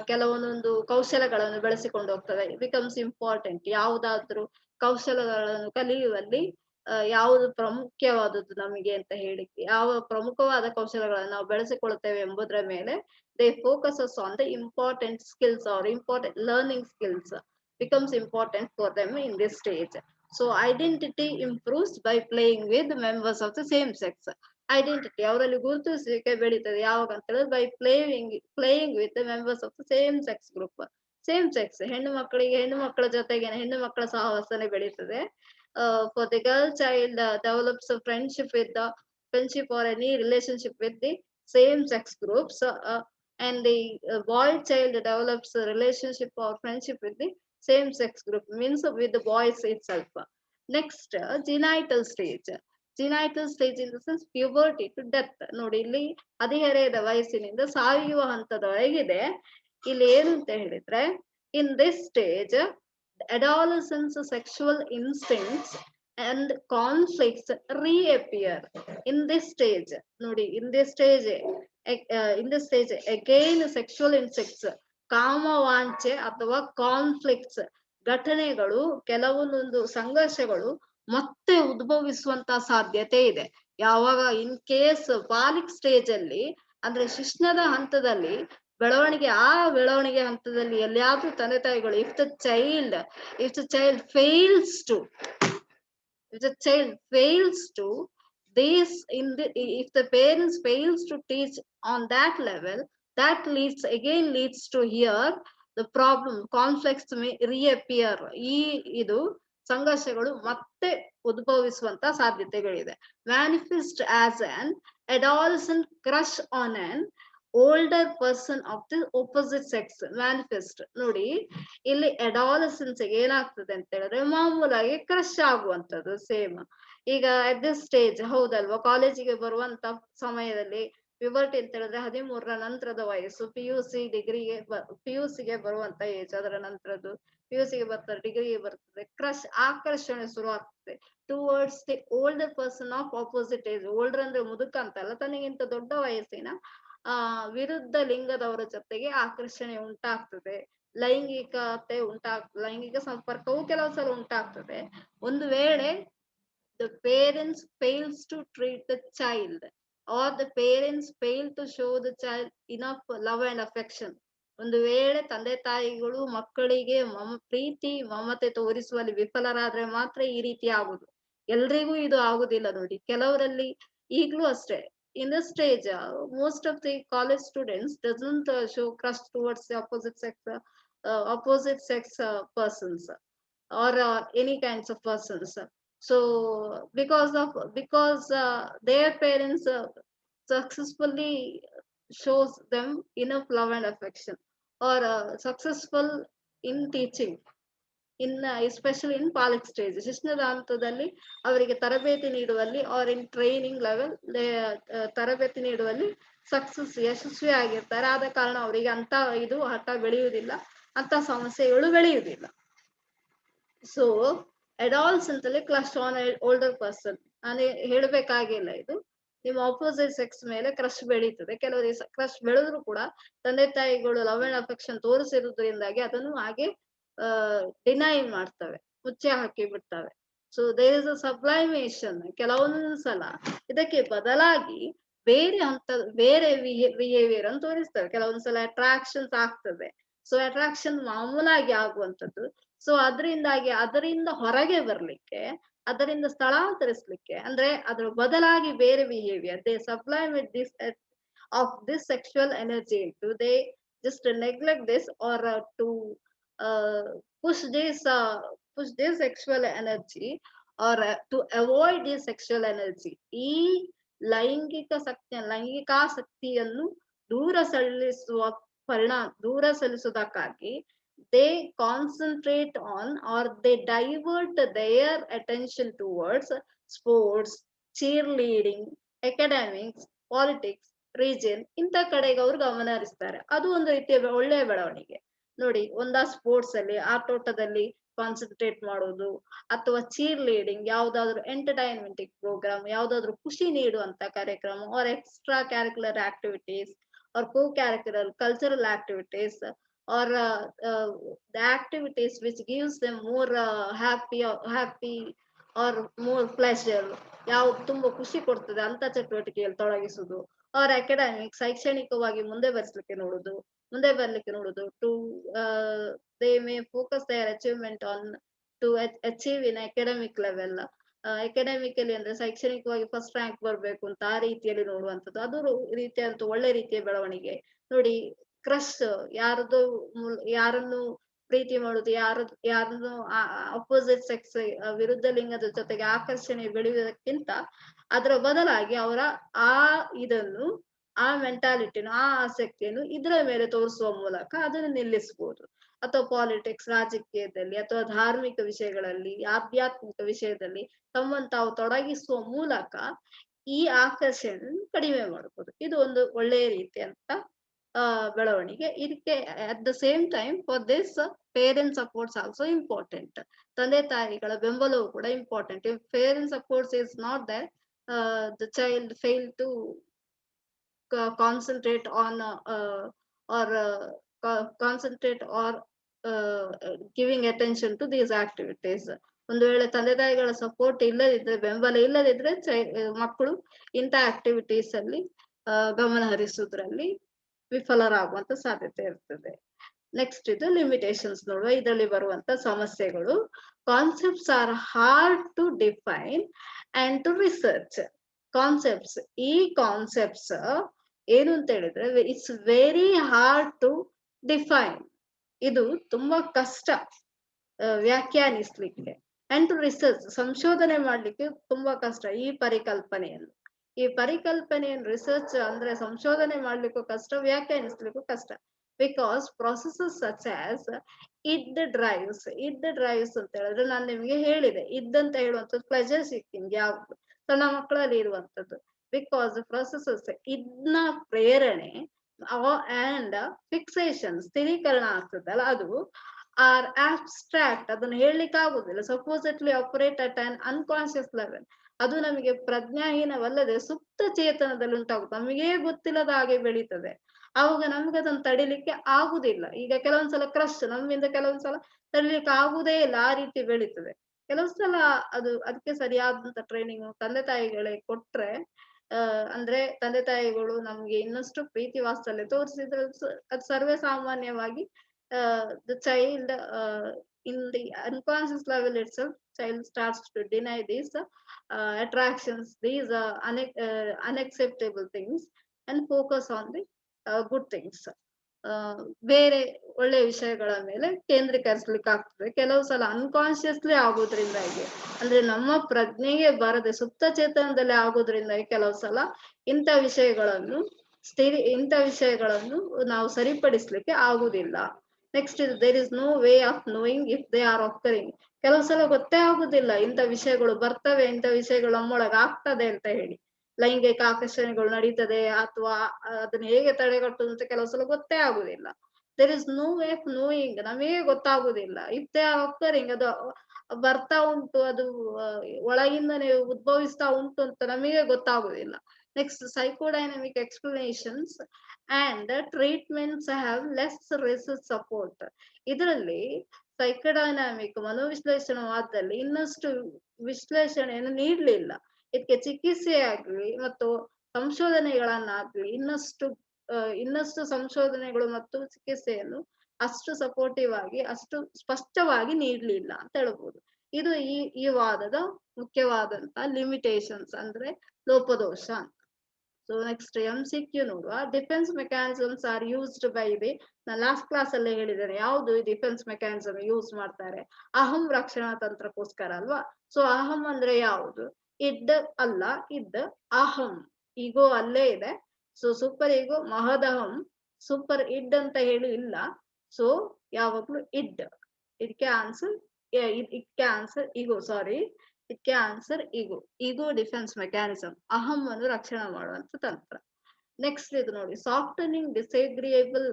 ಕೆಲವೊಂದೊಂದು ಕೌಶಲಗಳನ್ನು ಬೆಳೆಸಿಕೊಂಡು ಹೋಗ್ತವೆ. ಬಿಕಮ್ಸ್ ಇಂಪಾರ್ಟೆಂಟ್, ಯಾವುದಾದ್ರೂ ಕೌಶಲಗಳನ್ನು ಕಲಿಯುವಲ್ಲಿ ಯಾವುದು ಪ್ರಾಮುಖ್ಯವಾದದ್ದು ನಮಗೆ ಅಂತ ಹೇಳಿ, ಯಾವ ಪ್ರಮುಖವಾದ ಕೌಶಲಗಳನ್ನು ನಾವು ಬೆಳೆಸಿಕೊಳ್ಳುತ್ತೇವೆ ಎಂಬುದರ ಮೇಲೆ they focuses on the important skills are important learning skills becomes important for them in this stage. So identity improves by playing with members of the same sex. Identity ಅವರಲ್ಲಿ ಗುರುತಿಸುವಿಕೆ ಬೆಳೀತದೆ ಯಾವಾಗ ಅಂತ ಹೇಳಿದ್ರೆ by playing with the members of the same sex group. Same sex, ಹೆಣ್ಣು ಮಕ್ಕಳಿಗೆ ಹೆಣ್ಣು ಮಕ್ಕಳ ಜೊತೆಗೆ ಹೆಣ್ಣು ಮಕ್ಕಳ ಸಹವಾಸನೆ ಬೆಳೀತದೆ. For the girl child develops friendship R any relationship with the same sex groups, and the boy child develops a relationship or friendship with the same sex group, means with the boys itself. Next, genital stage in the sense puberty to death. ನೋಡಿ ಇಲ್ಲಿ ಹದಿಹರೆಯದ ವಯಸ್ಸಿನಿಂದ ಸಾಯುವ ಹಂತದೊಳಗಿದೆ. ಇಲ್ಲಿ ಏನು ಅಂತ ಹೇಳಿದ್ರೆ, in this stage adolescence sexual instincts and conflicts reappear. in this stage ನೋಡಿ, in this stage again sexual instincts, ಕಾಮವಾಂಛೆ ಅಥವಾ ಕಾನ್ಫ್ಲಿಕ್ಟ್ಸ್, ಘಟನೆಗಳು, ಕೆಲವೊಂದೊಂದು ಸಂಘರ್ಷಗಳು ಮತ್ತೆ ಉದ್ಭವಿಸುವಂತ ಸಾಧ್ಯತೆ ಇದೆ. ಯಾವಾಗ ಇನ್ ಕೇಸ್ ಪಾಲಿಕ್ ಸ್ಟೇಜ್ ಅಲ್ಲಿ, ಅಂದ್ರೆ ಶಿಶ್ನದ ಹಂತದಲ್ಲಿ, ಬೆಳವಣಿಗೆ ಹಂತದಲ್ಲಿ ಎಲ್ಲಿಯಾದ್ರೂ ತಂದೆ ತಾಯಿಗಳು, if the child fails to if the child fails to this in the if the parents fails to teach on that level, that leads to here the problem, conflicts may reappear. ಈ ಇದು ಸಂಘರ್ಷಗಳು ಮತ್ತೆ ಉದ್ಭವಿಸುವಂತ ಸಾಧ್ಯತೆಗಳಿದೆ. Manifest as an adolescent crush on an older person of the opposite sex. Manifest ನೋಡಿ, ಇಲ್ಲಿ adolescence ಏನಾಗ್ತದೆ ಅಂತ ಹೇಳಿದ್ರೆ ಮಾಮೂಲಾಗಿ ಕ್ರಶ್ ಆಗುವಂತದ್ದು ಸೇಮ್. ಈಗ ಅಟ್ ದಿಸ್ ಸ್ಟೇಜ್ ಹೌದಲ್ವಾ, ಕಾಲೇಜಿಗೆ ಬರುವಂತ ಸಮಯದಲ್ಲಿ ಪ್ಯೂಬರ್ಟಿ ಅಂತ ಹೇಳಿದ್ರೆ 13ರ ನಂತರದ ವಯಸ್ಸು, ಪಿ ಯು ಸಿಗೆ ಬರುವಂತ ಏಜ್, ಅದರ ನಂತರದ್ದು ಪಿ ಯು ಸಿಗೆ ಬರ್ತಾರೆ, ಡಿಗ್ರಿಗೆ ಬರ್ತದೆ, ಆಕರ್ಷಣೆ ಶುರು ಆಗ್ತದೆ towards the older person of opposite age. Older ಅಂದ್ರೆ ಮುದುಕ ಅಂತಲ್ಲ, ತನಗಿಂತ ದೊಡ್ಡ ವಯಸ್ಸಿನ ವಿರುದ್ಧ ಲಿಂಗದವರ ಜೊತೆಗೆ ಆಕರ್ಷಣೆ ಉಂಟಾಗ್ತದೆ, ಲೈಂಗಿಕ ಸಂಪರ್ಕವು ಕೆಲವು ಸಲ ಉಂಟಾಗ್ತದೆ. ಒಂದು ವೇಳೆ the parents fails to treat the child, or the parents fail to show the child enough love and affection. ಒಂದು ವೇಳೆ ತಂದೆ ತಾಯಿಗಳು ಮಕ್ಕಳಿಗೆ ಪ್ರೀತಿ ಮಮತೆ ತೋರಿಸುವಲ್ಲಿ ವಿಫಲರಾದ್ರೆ ಮಾತ್ರ ಈ ರೀತಿ ಆಗುದು. ಎಲ್ರಿಗೂ ಇದು ಆಗುದಿಲ್ಲ ನೋಡಿ, ಕೆಲವರಲ್ಲಿ ಈಗ್ಲೂ ಅಷ್ಟೇ. In this stage, most of the college students doesn't show crush towards the opposite sex persons, or any kinds of persons. So because their parents successfully shows them enough love and affection, or successful in teaching, especially in phallic stage, ಶಿಶ್ನದ ಹಂತದಲ್ಲಿ ಅವರಿಗೆ ತರಬೇತಿ ನೀಡುವಲ್ಲಿ, R ಇನ್ training level ತರಬೇತಿ ನೀಡುವಲ್ಲಿ ಯಶಸ್ವಿ ಆಗಿರ್ತಾರೆ. ಆದ ಕಾರಣ ಅವರಿಗೆ ಅಂತ ಇದು ಹಠ ಬೆಳೆಯುವುದಿಲ್ಲ, ಅಂತ ಸಮಸ್ಯೆಗಳು ಬೆಳೆಯುವುದಿಲ್ಲ. ಸೊ ಅಡಾಲ್ಸೆನ್ಸ್ ಅಲ್ಲಿ ಕ್ರಶ್ ಆನ್ ಓಲ್ಡರ್ ಪರ್ಸನ್, ನಾನು ಹೇಳ್ಬೇಕಾಗಿಲ್ಲ, ಇದು ನಿಮ್ಮ ಆಪೋಸಿಟ್ ಸೆಕ್ಸ್ ಮೇಲೆ ಕ್ರಶ್ ಬೆಳೀತದೆ. ಕೆಲವರಿಗೆ ಕ್ರಶ್ ಬೆಳೆದ್ರು ಕೂಡ ತಂದೆ ತಾಯಿಗಳು ಲವ್ ಅಂಡ್ ಅಫೆಕ್ಷನ್ ತೋರಿಸಿರುವುದರಿಂದಾಗಿ ಅದನ್ನು ಹಾಗೆ ಡಿನೈ ಮಾಡ್ತವೆ, ಮುಚ್ಚೆ ಹಾಕಿ ಬಿಡ್ತವೆ. So there is a sublimation. ಕೆಲವೊಂದ್ಸಲ ಇದಕ್ಕೆ ಬದಲಾಗಿ ಬೇರೆ ಬಿಹೇವಿಯರ್ ಅನ್ನು ತೋರಿಸ್ತವೆ. ಕೆಲವೊಂದ್ಸಲ ಅಟ್ರಾಕ್ಷನ್ಸ್ ಆಗ್ತದೆ. ಸೊ ಅಟ್ರಾಕ್ಷನ್ ಮಾಮೂಲಾಗಿ ಆಗುವಂತದ್ದು. ಸೊ ಅದರಿಂದ ಹೊರಗೆ ಬರ್ಲಿಕ್ಕೆ, ಅದರಿಂದ ಸ್ಥಳಾಂತರಿಸ್ಲಿಕ್ಕೆ, ಅಂದ್ರೆ ಅದ್ರ ಬದಲಾಗಿ ಬೇರೆ behaviour, they Sublime with this of this sexual energy into, they just neglect this, or to uh, push this sexual energy, or to avoid this sexual energy. ಈ ಲೈಂಗಿಕಾಸಕ್ತಿಯನ್ನು ದೂರ ಸಲ್ಲಿಸುವುದಕ್ಕಾಗಿ they concentrate on, or they divert their attention towards sports, cheerleading, academics, politics, region, ಇಂಥ ಕಡೆಗೆ ಅವ್ರು ಗಮನ ಹರಿಸ್ತಾರೆ. ಅದು ಒಂದು ರೀತಿಯ ಒಳ್ಳೆಯ ಬೆಳವಣಿಗೆ ನೋಡಿ. ಸ್ಪೋರ್ಟ್ಸ್ ಅಲ್ಲಿ, ಆಟೋಟದಲ್ಲಿ ಕಾನ್ಸಂಟ್ರೇಟ್ ಮಾಡೋದು, ಅಥವಾ ಚೀರ್ ಲೀಡಿಂಗ್, ಯಾವ್ದಾದ್ರು ಎಂಟರ್ಟೈನ್ಮೆಂಟ್ ಪ್ರೋಗ್ರಾಮ್, ಯಾವ್ದಾದ್ರು ಖುಷಿ ನೀಡುವಂತ ಕಾರ್ಯಕ್ರಮ, or extra curricular activities, or co curricular cultural activities, or the activities which gives them more happy or more pleasure, ಯಾವ್ದು ತುಂಬಾ ಖುಷಿ ಕೊಡ್ತದೆ ಅಂತ ಚಟುವಟಿಕೆಯಲ್ಲಿ ತೊಡಗಿಸುದು. ಆರ್ ಅಕಾಡೆಮಿಕ್, ಶೈಕ್ಷಣಿಕವಾಗಿ ಮುಂದೆ ಬರ್ಲಿಕ್ಕೆ ನೋಡುದು. To they may focus their achievement on to achieve in academic level. Academically ಅಂದ್ರೆ ಶೈಕ್ಷಣಿಕವಾಗಿ ಫಸ್ಟ್ ರ್ಯಾಂಕ್ ಬರ್ಬೇಕು ಅಂತ ಆ ರೀತಿಯಲ್ಲಿ ನೋಡುವಂಥದ್ದು. ಅದು ರೀತಿಯಂತ ಒಳ್ಳೆ ರೀತಿಯ ಬೆಳವಣಿಗೆ ನೋಡಿ. ಕ್ರಶ್, ಯಾರನ್ನು ಪ್ರೀತಿ ಮಾಡುದು, ಯಾರನ್ನು ಅಪೋಸಿಟ್ ಸೆಕ್ಸ್, ವಿರುದ್ಧ ಲಿಂಗದ ಜೊತೆಗೆ ಆಕರ್ಷಣೆ ಬೆಳೆಯುವುದಕ್ಕಿಂತ ಅದರ ಬದಲಾಗಿ ಅವರ ಆ ಮೆಂಟಾಲಿಟಿನ, ಆ ಆಸಕ್ತಿಯನ್ನು ಇದರ ಮೇಲೆ ತೋರಿಸುವ ಮೂಲಕ ಅದನ್ನು ನಿಲ್ಲಿಸಬಹುದು. ಅಥವಾ ಪಾಲಿಟಿಕ್ಸ್, ರಾಜಕೀಯದಲ್ಲಿ, ಅಥವಾ ಧಾರ್ಮಿಕ ವಿಷಯಗಳಲ್ಲಿ, ಆಧ್ಯಾತ್ಮಿಕ ವಿಷಯದಲ್ಲಿ ತಮ್ಮನ್ನು ತಾವು ತೊಡಗಿಸುವ ಮೂಲಕ ಈ ಆಕರ್ಷಣೆ ಕಡಿಮೆ ಮಾಡಬಹುದು. ಇದು ಒಂದು ಒಳ್ಳೆಯ ರೀತಿಯಂತ ಬೆಳವಣಿಗೆ. ಇದಕ್ಕೆ at the same time for this parent supports also important. ತಂದೆ ತಾಯಿಗಳ ಬೆಂಬಲವು ಕೂಡ important. If parent supports is not there, the child fail to concentrate on or giving attention to these activities. ಒಂದು ವೇಳೆ ತಂದೆ ತಾಯಿಗಳ ಸಪೋರ್ಟ್ ಇಲ್ಲದಿದ್ರೆ, ಬೆಂಬಲ ಇಲ್ಲದಿದ್ರೆ ಮಕ್ಕಳು ಇಂಥ ಆಕ್ಟಿವಿಟೀಸ್ ಅಲ್ಲಿ ಗಮನ ಹರಿಸುವುದ್ರಲ್ಲಿ ವಿಫಲರಾಗುವಂತ ಸಾಧ್ಯತೆ ಇರ್ತದೆ. ನೆಕ್ಸ್ಟ್ ಇದು ಲಿಮಿಟೇಷನ್ಸ್ ನೋಡುವ. ಇದರಲ್ಲಿ ಬರುವಂತ ಸಮಸ್ಯೆಗಳು: concepts are hard to define and to research. Concepts, ಈ ಕಾನ್ಸೆಪ್ಟ್ಸ್ ಏನು ಅಂತ ಹೇಳಿದ್ರೆ it's very hard to define. ಇದು ತುಂಬಾ ಕಷ್ಟ ವ್ಯಾಖ್ಯಾನಿಸ್ಲಿಕ್ಕೆ. ಅಂಡ್ ಟು ರಿಸರ್ಚ್, ಸಂಶೋಧನೆ ಮಾಡ್ಲಿಕ್ಕೆ ತುಂಬಾ ಕಷ್ಟ ಈ ಪರಿಕಲ್ಪನೆಯನ್ನು. ಈ ಪರಿಕಲ್ಪನೆಯನ್ನು ರಿಸರ್ಚ್ ಅಂದ್ರೆ ಸಂಶೋಧನೆ ಮಾಡ್ಲಿಕ್ಕೂ ಕಷ್ಟ, ವ್ಯಾಖ್ಯಾನಿಸ್ಲಿಕ್ಕೂ ಕಷ್ಟ. Because processes such as drives ಅಂತ ಹೇಳಿದ್ರೆ ನಾನು ನಿಮಗೆ ಹೇಳಿದೆ, ಇದ್ದಂತ ಹೇಳುವಂಥದ್ದು ಪ್ಲೆಜರ್ ಸೀಕಿಂಗ್ ಯಾವುದು ಸಣ್ಣ ಮಕ್ಕಳಲ್ಲಿ ಇರುವಂತದ್ದು. ಬಿಕಾಸ್ ಪ್ರೊಸೆಸಸ್ ಇದನ್ನ ಪ್ರೇರಣೆ ಅಂಡ್ ಫಿಕ್ಸೇಷನ್ ಸ್ಥಿರೀಕರಣ ಆಗ್ತದಲ್ಲ, ಅದು ಆರ್ ಆಬ್ಸ್ಟ್ರಾಕ್ಟ್, ಅದನ್ನು ಹೇಳಲಿಕ್ಕೆ ಆಗುದಿಲ್ಲ. Supposedly operate at on unconscious level, ಅದು ನಮಗೆ ಪ್ರಜ್ಞಾಹೀನವಲ್ಲದೆ ಸುಪ್ತ ಚೇತನದಲ್ಲಿ ಉಂಟಾಗುತ್ತೆ, ನಮಗೇ ಗೊತ್ತಿಲ್ಲದ ಹಾಗೆ ಬೆಳೀತದೆ. ಆವಾಗ ನಮ್ಗೆ ಅದನ್ನು ತಡಿಲಿಕ್ಕೆ ಆಗುದಿಲ್ಲ. ಈಗ ಕೆಲವೊಂದ್ಸಲ ಕ್ರಶ್ ನಮ್ಮಿಂದ ಕೆಲವೊಂದ್ಸಲ ತಡಿಲಿಕ್ಕೆ ಆಗುದೇ ಇಲ್ಲ, ಆ ರೀತಿ ಬೆಳೀತದೆ. ಕೆಲವೊಂದ್ಸಲ ಅದಕ್ಕೆ ಸರಿಯಾದಂತ ಟ್ರೈನಿಂಗ್ ತಂದೆ ತಾಯಿಗಳೇ ಕೊಟ್ರೆ, ಅಂದ್ರೆ ತಂದೆ ತಾಯಿಗಳು ನಮ್ಗೆ ಇನ್ನಷ್ಟು ಪ್ರೀತಿ ವಾತ್ಸಲ್ಯ ತೋರಿಸಿದ್ರೆ ಅದು ಸರ್ವೇ ಸಾಮಾನ್ಯವಾಗಿ the child in the unconscious level itself, child starts to deny these attractions, these unacceptable things, and focus on the good things. ಬೇರೆ ಒಳ್ಳೆ ವಿಷಯಗಳ ಮೇಲೆ ಕೇಂದ್ರೀಕರಿಸ್ಲಿಕ್ಕೆ ಆಗ್ತದೆ. ಕೆಲವು ಸಲ ಅನ್ಕಾನ್ಶಿಯಸ್ಲಿ ಆಗೋದ್ರಿಂದಾಗಿ, ಅಂದ್ರೆ ನಮ್ಮ ಪ್ರಜ್ಞೆಗೆ ಬರದೆ ಸುಪ್ತ ಚೇತನದಲ್ಲಿ ಆಗೋದ್ರಿಂದಾಗಿ ಕೆಲವು ಸಲ ಇಂಥ ವಿಷಯಗಳನ್ನು ನಾವು ಸರಿಪಡಿಸ್ಲಿಕ್ಕೆ ಆಗುದಿಲ್ಲ. ನೆಕ್ಸ್ಟ್ ಇದು there is no way of knowing if they are occurring. ಕೆಲವು ಸಲ ಗೊತ್ತೇ ಆಗುದಿಲ್ಲ ಇಂಥ ವಿಷಯಗಳು ಬರ್ತವೆ, ಇಂಥ ವಿಷಯಗಳು ನಮ್ಮೊಳಗೆ ಆಗ್ತದೆ ಅಂತ ಹೇಳಿ. ಲೈಂಗಿಕ ಆಕರ್ಷಣೆಗಳು ನಡೀತದೆ ಅಥವಾ ಅದನ್ನ ಹೇಗೆ ತಡೆಗಟ್ಟುದು ಅಂತ ಕೆಲವು ಸಲ ಗೊತ್ತೇ ಆಗುದಿಲ್ಲ. There is no way of knowing, ನಮಗೆ ಗೊತ್ತಾಗುದಿಲ್ಲ. ಇಫ್ ದೇ ಆರ್ ಆಕರಿಂಗ್, ಅದು ಬರ್ತಾ ಉಂಟು, ಅದು ಒಳಗಿಂದನೇ ಉದ್ಭವಿಸ್ತಾ ಉಂಟು ಅಂತ ನಮಗೆ ಗೊತ್ತಾಗುದಿಲ್ಲ. Next psychodynamic explanations and treatments have less research support. ಇದರಲ್ಲಿ ಸೈಕೋಡೈನಾಮಿಕ್ ಮನೋವಿಶ್ಲೇಷಣವಾದಲ್ಲಿ ಇನ್ನಷ್ಟು ವಿಶ್ಲೇಷಣೆಯನ್ನು ನೀಡಲಿಲ್ಲ. ಇದಕ್ಕೆ ಚಿಕಿತ್ಸೆ ಆಗ್ಲಿ ಮತ್ತು ಸಂಶೋಧನೆಗಳನ್ನಾಗ್ಲಿ ಇನ್ನಷ್ಟು ಸಂಶೋಧನೆಗಳು ಮತ್ತು ಚಿಕಿತ್ಸೆಯನ್ನು ಅಷ್ಟು ಸಪೋರ್ಟಿವ್ ಆಗಿ ಅಷ್ಟು ಸ್ಪಷ್ಟವಾಗಿ ನೀಡಲಿಲ್ಲ ಅಂತ ಹೇಳ್ಬೋದು. ಇದು ಈ ವಾದದ ಮುಖ್ಯವಾದಂತ ಲಿಮಿಟೇಷನ್ಸ್, ಅಂದ್ರೆ ಲೋಪದೋಷ. ಸೊ ನೆಕ್ಸ್ಟ್ MCQ ನೋಡುವ. Defence mechanisms are used by ನಾನು ಲಾಸ್ಟ್ ಕ್ಲಾಸ್ ಅಲ್ಲೇ ಹೇಳಿದ್ದೇನೆ ಯಾವುದು ಡಿಫೆನ್ಸ್ ಮೆಕ್ಯಾನಿಸಮ್ ಯೂಸ್ ಮಾಡ್ತಾರೆ. ಅಹಂ ರಕ್ಷಣಾ ತಂತ್ರಕ್ಕೋಸ್ಕರ ಅಲ್ವಾ. ಸೊ ಅಹಂ ಅಂದ್ರೆ ಯಾವುದು? ಇಡ್ ಅಲ್ಲ, ಅಹಂ, ಈಗೋ ಅಲ್ಲೇ ಇದೆ. ಸೊ ಸೂಪರ್ ಈಗೋ, ಮಹದಹಂ, ಸೂಪರ್ ಇಡ್ ಅಂತ ಹೇಳಿ ಇಲ್ಲ. ಸೊ ಯಾವಾಗ್ಲೂ ಇಡ್. ಇದಕ್ಕೆ ಆನ್ಸರ್ ಈಗೋ, ಸಾರಿ, ಇದಕ್ಕೆ ಆನ್ಸರ್ ಈಗೋ ಡಿಫೆನ್ಸ್ ಮೆಕ್ಯಾನಿಸಮ್, ಅಹಂ ಅನ್ನು ರಕ್ಷಣೆ ಮಾಡುವಂತ ತಂತ್ರ. ನೆಕ್ಸ್ಟ್ ಇದು ನೋಡಿ, softening disagreeable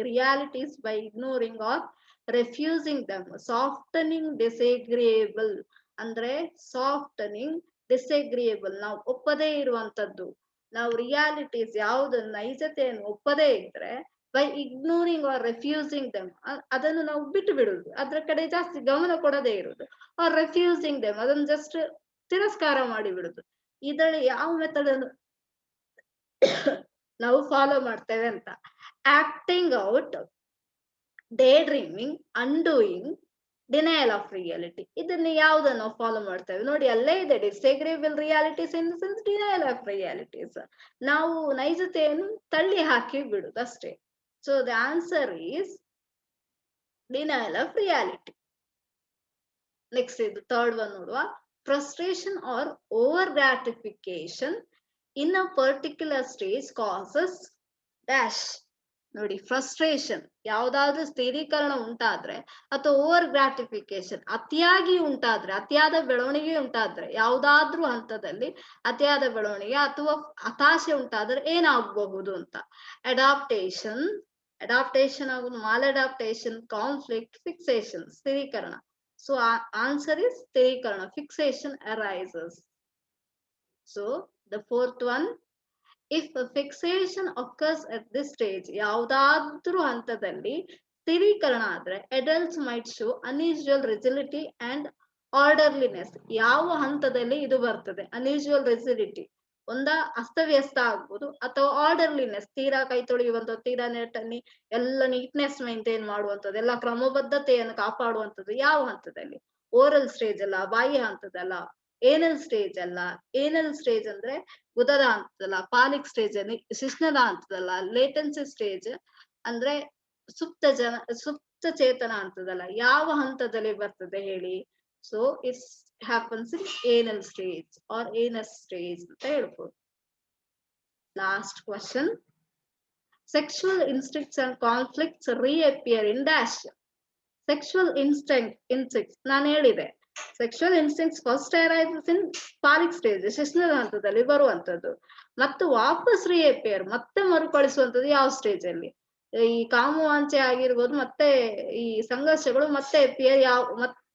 realities by ignoring or refusing them. Softening disagreeable ಅಂದ್ರೆ ಸಾಫ್ಟನಿಂಗ್ ಡಿಸಗ್ರಿಯೇಬಲ್, ನಾವು ಒಪ್ಪದೇ ಇರುವಂತದ್ದು, ನಾವು ರಿಯಾಲಿಟೀಸ್ ಯಾವುದನ್ನು ನೈಜತೆಯನ್ನು ಒಪ್ಪದೇ ಇದ್ರೆ ಬೈ ಇಗ್ನೋರಿಂಗ್ ಆರ್ ರೆಫ್ಯೂಸಿಂಗ್ ದಮ್, ಅದನ್ನು ನಾವು ಬಿಟ್ಟು ಬಿಡುದು, ಅದ್ರ ಕಡೆ ಜಾಸ್ತಿ ಗಮನ ಕೊಡದೇ ಇರುವುದು. ಆರ್ ರೆಫ್ಯೂಸಿಂಗ್ ದಮ್, ಅದನ್ನು ಜಸ್ಟ್ ತಿರಸ್ಕಾರ ಮಾಡಿ ಬಿಡುದು. ಇದರಲ್ಲಿ ಯಾವ ಮೆಥಡ್ ಅನ್ನು ನಾವು ಫಾಲೋ ಮಾಡ್ತೇವೆ ಅಂತ: acting out, daydreaming, undoing, denial of reality. ಇದನ್ನ ಯಾವ್ದನ್ನ ನಾವು ಫಾಲೋ ಮಾಡ್ತೇವೆ ನೋಡಿ, ಅಲ್ಲೇ ಇದೆ disagreeable realities in the sense denial of realities. ನಾವು ನೈಜತೆಯನ್ನು ತಳ್ಳಿ ಹಾಕಿ ಬಿಡುದು ಅಷ್ಟೇ. So the answer is denial of reality. Next ಇದು ಥರ್ಡ್ ಒನ್ ನೋಡುವ. Frustration or over gratification in a particular stage causes dash. ನೋಡಿ, ಫ್ರಸ್ಟ್ರೇಷನ್ ಯಾವ್ದಾದ್ರು ಸ್ಥಿರೀಕರಣ ಉಂಟಾದ್ರೆ ಅಥವಾ ಓವರ್ ಗ್ರಾಟಿಫಿಕೇಶನ್ ಅತಿಯಾಗಿ ಉಂಟಾದ್ರೆ, ಅತಿಯಾದ ಬೆಳವಣಿಗೆ ಉಂಟಾದ್ರೆ, ಯಾವ್ದಾದ್ರೂ ಹಂತದಲ್ಲಿ ಅತಿಯಾದ ಬೆಳವಣಿಗೆ ಅಥವಾ ಹತಾಶೆ ಉಂಟಾದ್ರೆ ಏನಾಗಬಹುದು ಅಂತ: ಅಡಾಪ್ಟೇಷನ್ ಆಗುದು, ಮಾಲ್ ಅಡಾಪ್ಟೇಷನ್, ಕಾನ್ಫ್ಲಿಕ್ಟ್, ಫಿಕ್ಸೇಷನ್, ಸ್ಥಿರೀಕರಣ. ಸೊ ಆನ್ಸರ್ ಇಸ್ ಸ್ಥಿರೀಕರಣ, fixation arises. So the fourth one, if fixation occurs at this stage, ಯಾವ್ದಾದ್ರೂ ಹಂತದಲ್ಲಿ ಸ್ಥಿರೀಕರಣ ಆದ್ರೆ adults might show unusual rigidity and orderliness. ಯಾವ ಹಂತದಲ್ಲಿ ಇದು ಬರ್ತದೆ? unusual rigidity ಒಂದ ಅಸ್ತವ್ಯಸ್ತ ಆಗ್ಬೋದು, ಅಥವಾ ಆರ್ಡರ್ಲಿನೆಸ್ ತೀರಾ ಕೈ ತೊಳೆಯುವಂಥದ್ದು, ತೀರಾ ನೆಟ್ಟಲ್ಲಿ ಎಲ್ಲ ನೀಟ್ನೆಸ್ ಮೇಂಟೈನ್ ಮಾಡುವಂಥದ್ದು, ಎಲ್ಲ ಕ್ರಮಬದ್ಧತೆಯನ್ನು ಕಾಪಾಡುವಂಥದ್ದು ಯಾವ ಹಂತದಲ್ಲಿ? ಓರಲ್ ಸ್ಟೇಜ್ ಅಲ್ಲ, ಬಾಹ್ಯ ಹಂತದಲ್ಲ, ಏನಲ್ ಸ್ಟೇಜ್ ಅಲ್ಲ. ಏನಲ್ ಸ್ಟೇಜ್ ಅಂದ್ರೆ ಗುದದ ಹಂತದಲ್ಲ, ಪಾಲಿಕ್ ಸ್ಟೇಜ್ ಅಲ್ಲಿ ಶಿಶ್ನದ ಹಂತದಲ್ಲ, ಲೇಟೆನ್ಸಿ ಸ್ಟೇಜ್ ಅಂದ್ರೆ ಸುಪ್ತ ಚೇತನ ಹಂತದಲ್ಲ. ಯಾವ ಹಂತದಲ್ಲಿ ಬರ್ತದೆ ಹೇಳಿ? ಸೊ ಇಟ್ಸ್ ಹ್ಯಾಪನ್ಸ್ ಇನ್ ಏನಲ್ ಸ್ಟೇಜ್ ಆರ್ ಏನಸ್ ಸ್ಟೇಜ್ ಅಂತ ಹೇಳ್ಬೋದು. Last question. Sexual instincts and conflicts reappear in dash. Sexual instincts ನಾನು ಹೇಳಿದೆ, sexual instincts first arises in phallic stage, ಶಿಶ್ನದ ಹಂತದಲ್ಲಿ ಬರುವಂತದ್ದು, ಮತ್ತು ವಾಪಸ್ ರೀಅಪಿಯರ್ ಮತ್ತೆ ಮರುಕಳಿಸುವಂತದ್ದು ಯಾವ ಸ್ಟೇಜ್ ಅಲ್ಲಿ? ಈ ಕಾಮವಾಂಚೆ ಆಗಿರ್ಬೋದು, ಮತ್ತೆ ಈ ಸಂಘರ್ಷಗಳು ಮತ್ತೆ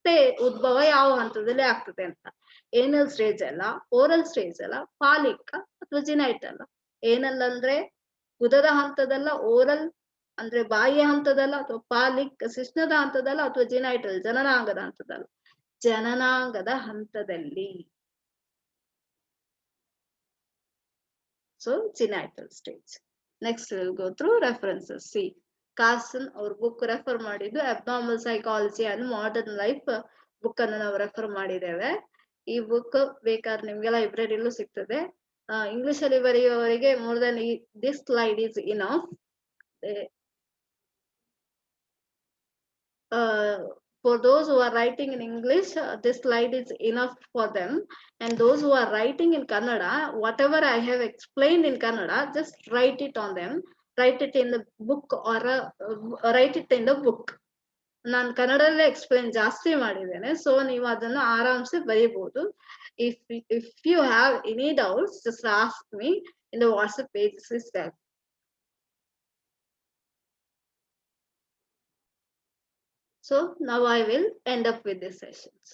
ಮತ್ತೆ ಉದ್ಭವ ಯಾವ ಹಂತದಲ್ಲಿ ಆಗ್ತದೆ ಅಂತ? ಏನಲ್ ಸ್ಟೇಜ್ ಅಲ್ಲ, ಓರಲ್ ಸ್ಟೇಜ್ ಅಲ್ಲ, ಪಾಲಿಕ್ ಅಥವಾ ಜಿನೈಟ್ ಅಲ್ಲ. ಏನಲ್ ಅಂದ್ರೆ ಗುದದ ಹಂತದಲ್ಲ, ಓರಲ್ ಅಂದ್ರೆ ಬಾಹ್ಯ ಹಂತದಲ್ಲ, ಅಥವಾ ಪಾಲಿಕ್ ಶಿಶ್ನದ ಹಂತದಲ್ಲ, ಅಥವಾ ಜಿನೈಟಲ್ ಜನನಾಂಗದ ಹಂತದಲ್ಲ. ಜನನಾಂಗದ ಹಂತದಲ್ಲಿ. So genital stage. Next will go through references. C Carson ಅವ್ರ ಬುಕ್ ರೆಫರ್ ಮಾಡಿದ್ದು abnormal psychology and modern life book ಅನ್ನು ನಾವು ರೆಫರ್ ಮಾಡಿದ್ದೇವೆ. ಈ ಬುಕ್ ಬೇಕಾದ್ರೆ ನಿಮ್ಗೆಲ್ಲ ಲೈಬ್ರರಿಲೂ ಸಿಗ್ತದೆ. ಇಂಗ್ಲಿಷ್ ಅಲ್ಲಿ ಬರೆಯುವವರಿಗೆ more than this slide is enough. For those who are writing in English, this slide is enough for them. And those who are writing in Kannada, whatever I have explained in Kannada, just write it on them. Write it in the book or write it in the book. ನಾನು ಕನ್ನಡದಲ್ಲೇ explain ಜಾಸ್ತಿ ಮಾಡಿದ್ದೇನೆ, so ನೀವು ಅದನ್ನು ಆರಾಮ್ಸೆ ಬರೀಬಹುದು. If you have any doubts, just ask me in the WhatsApp page itself. So now I will end up with these sessions.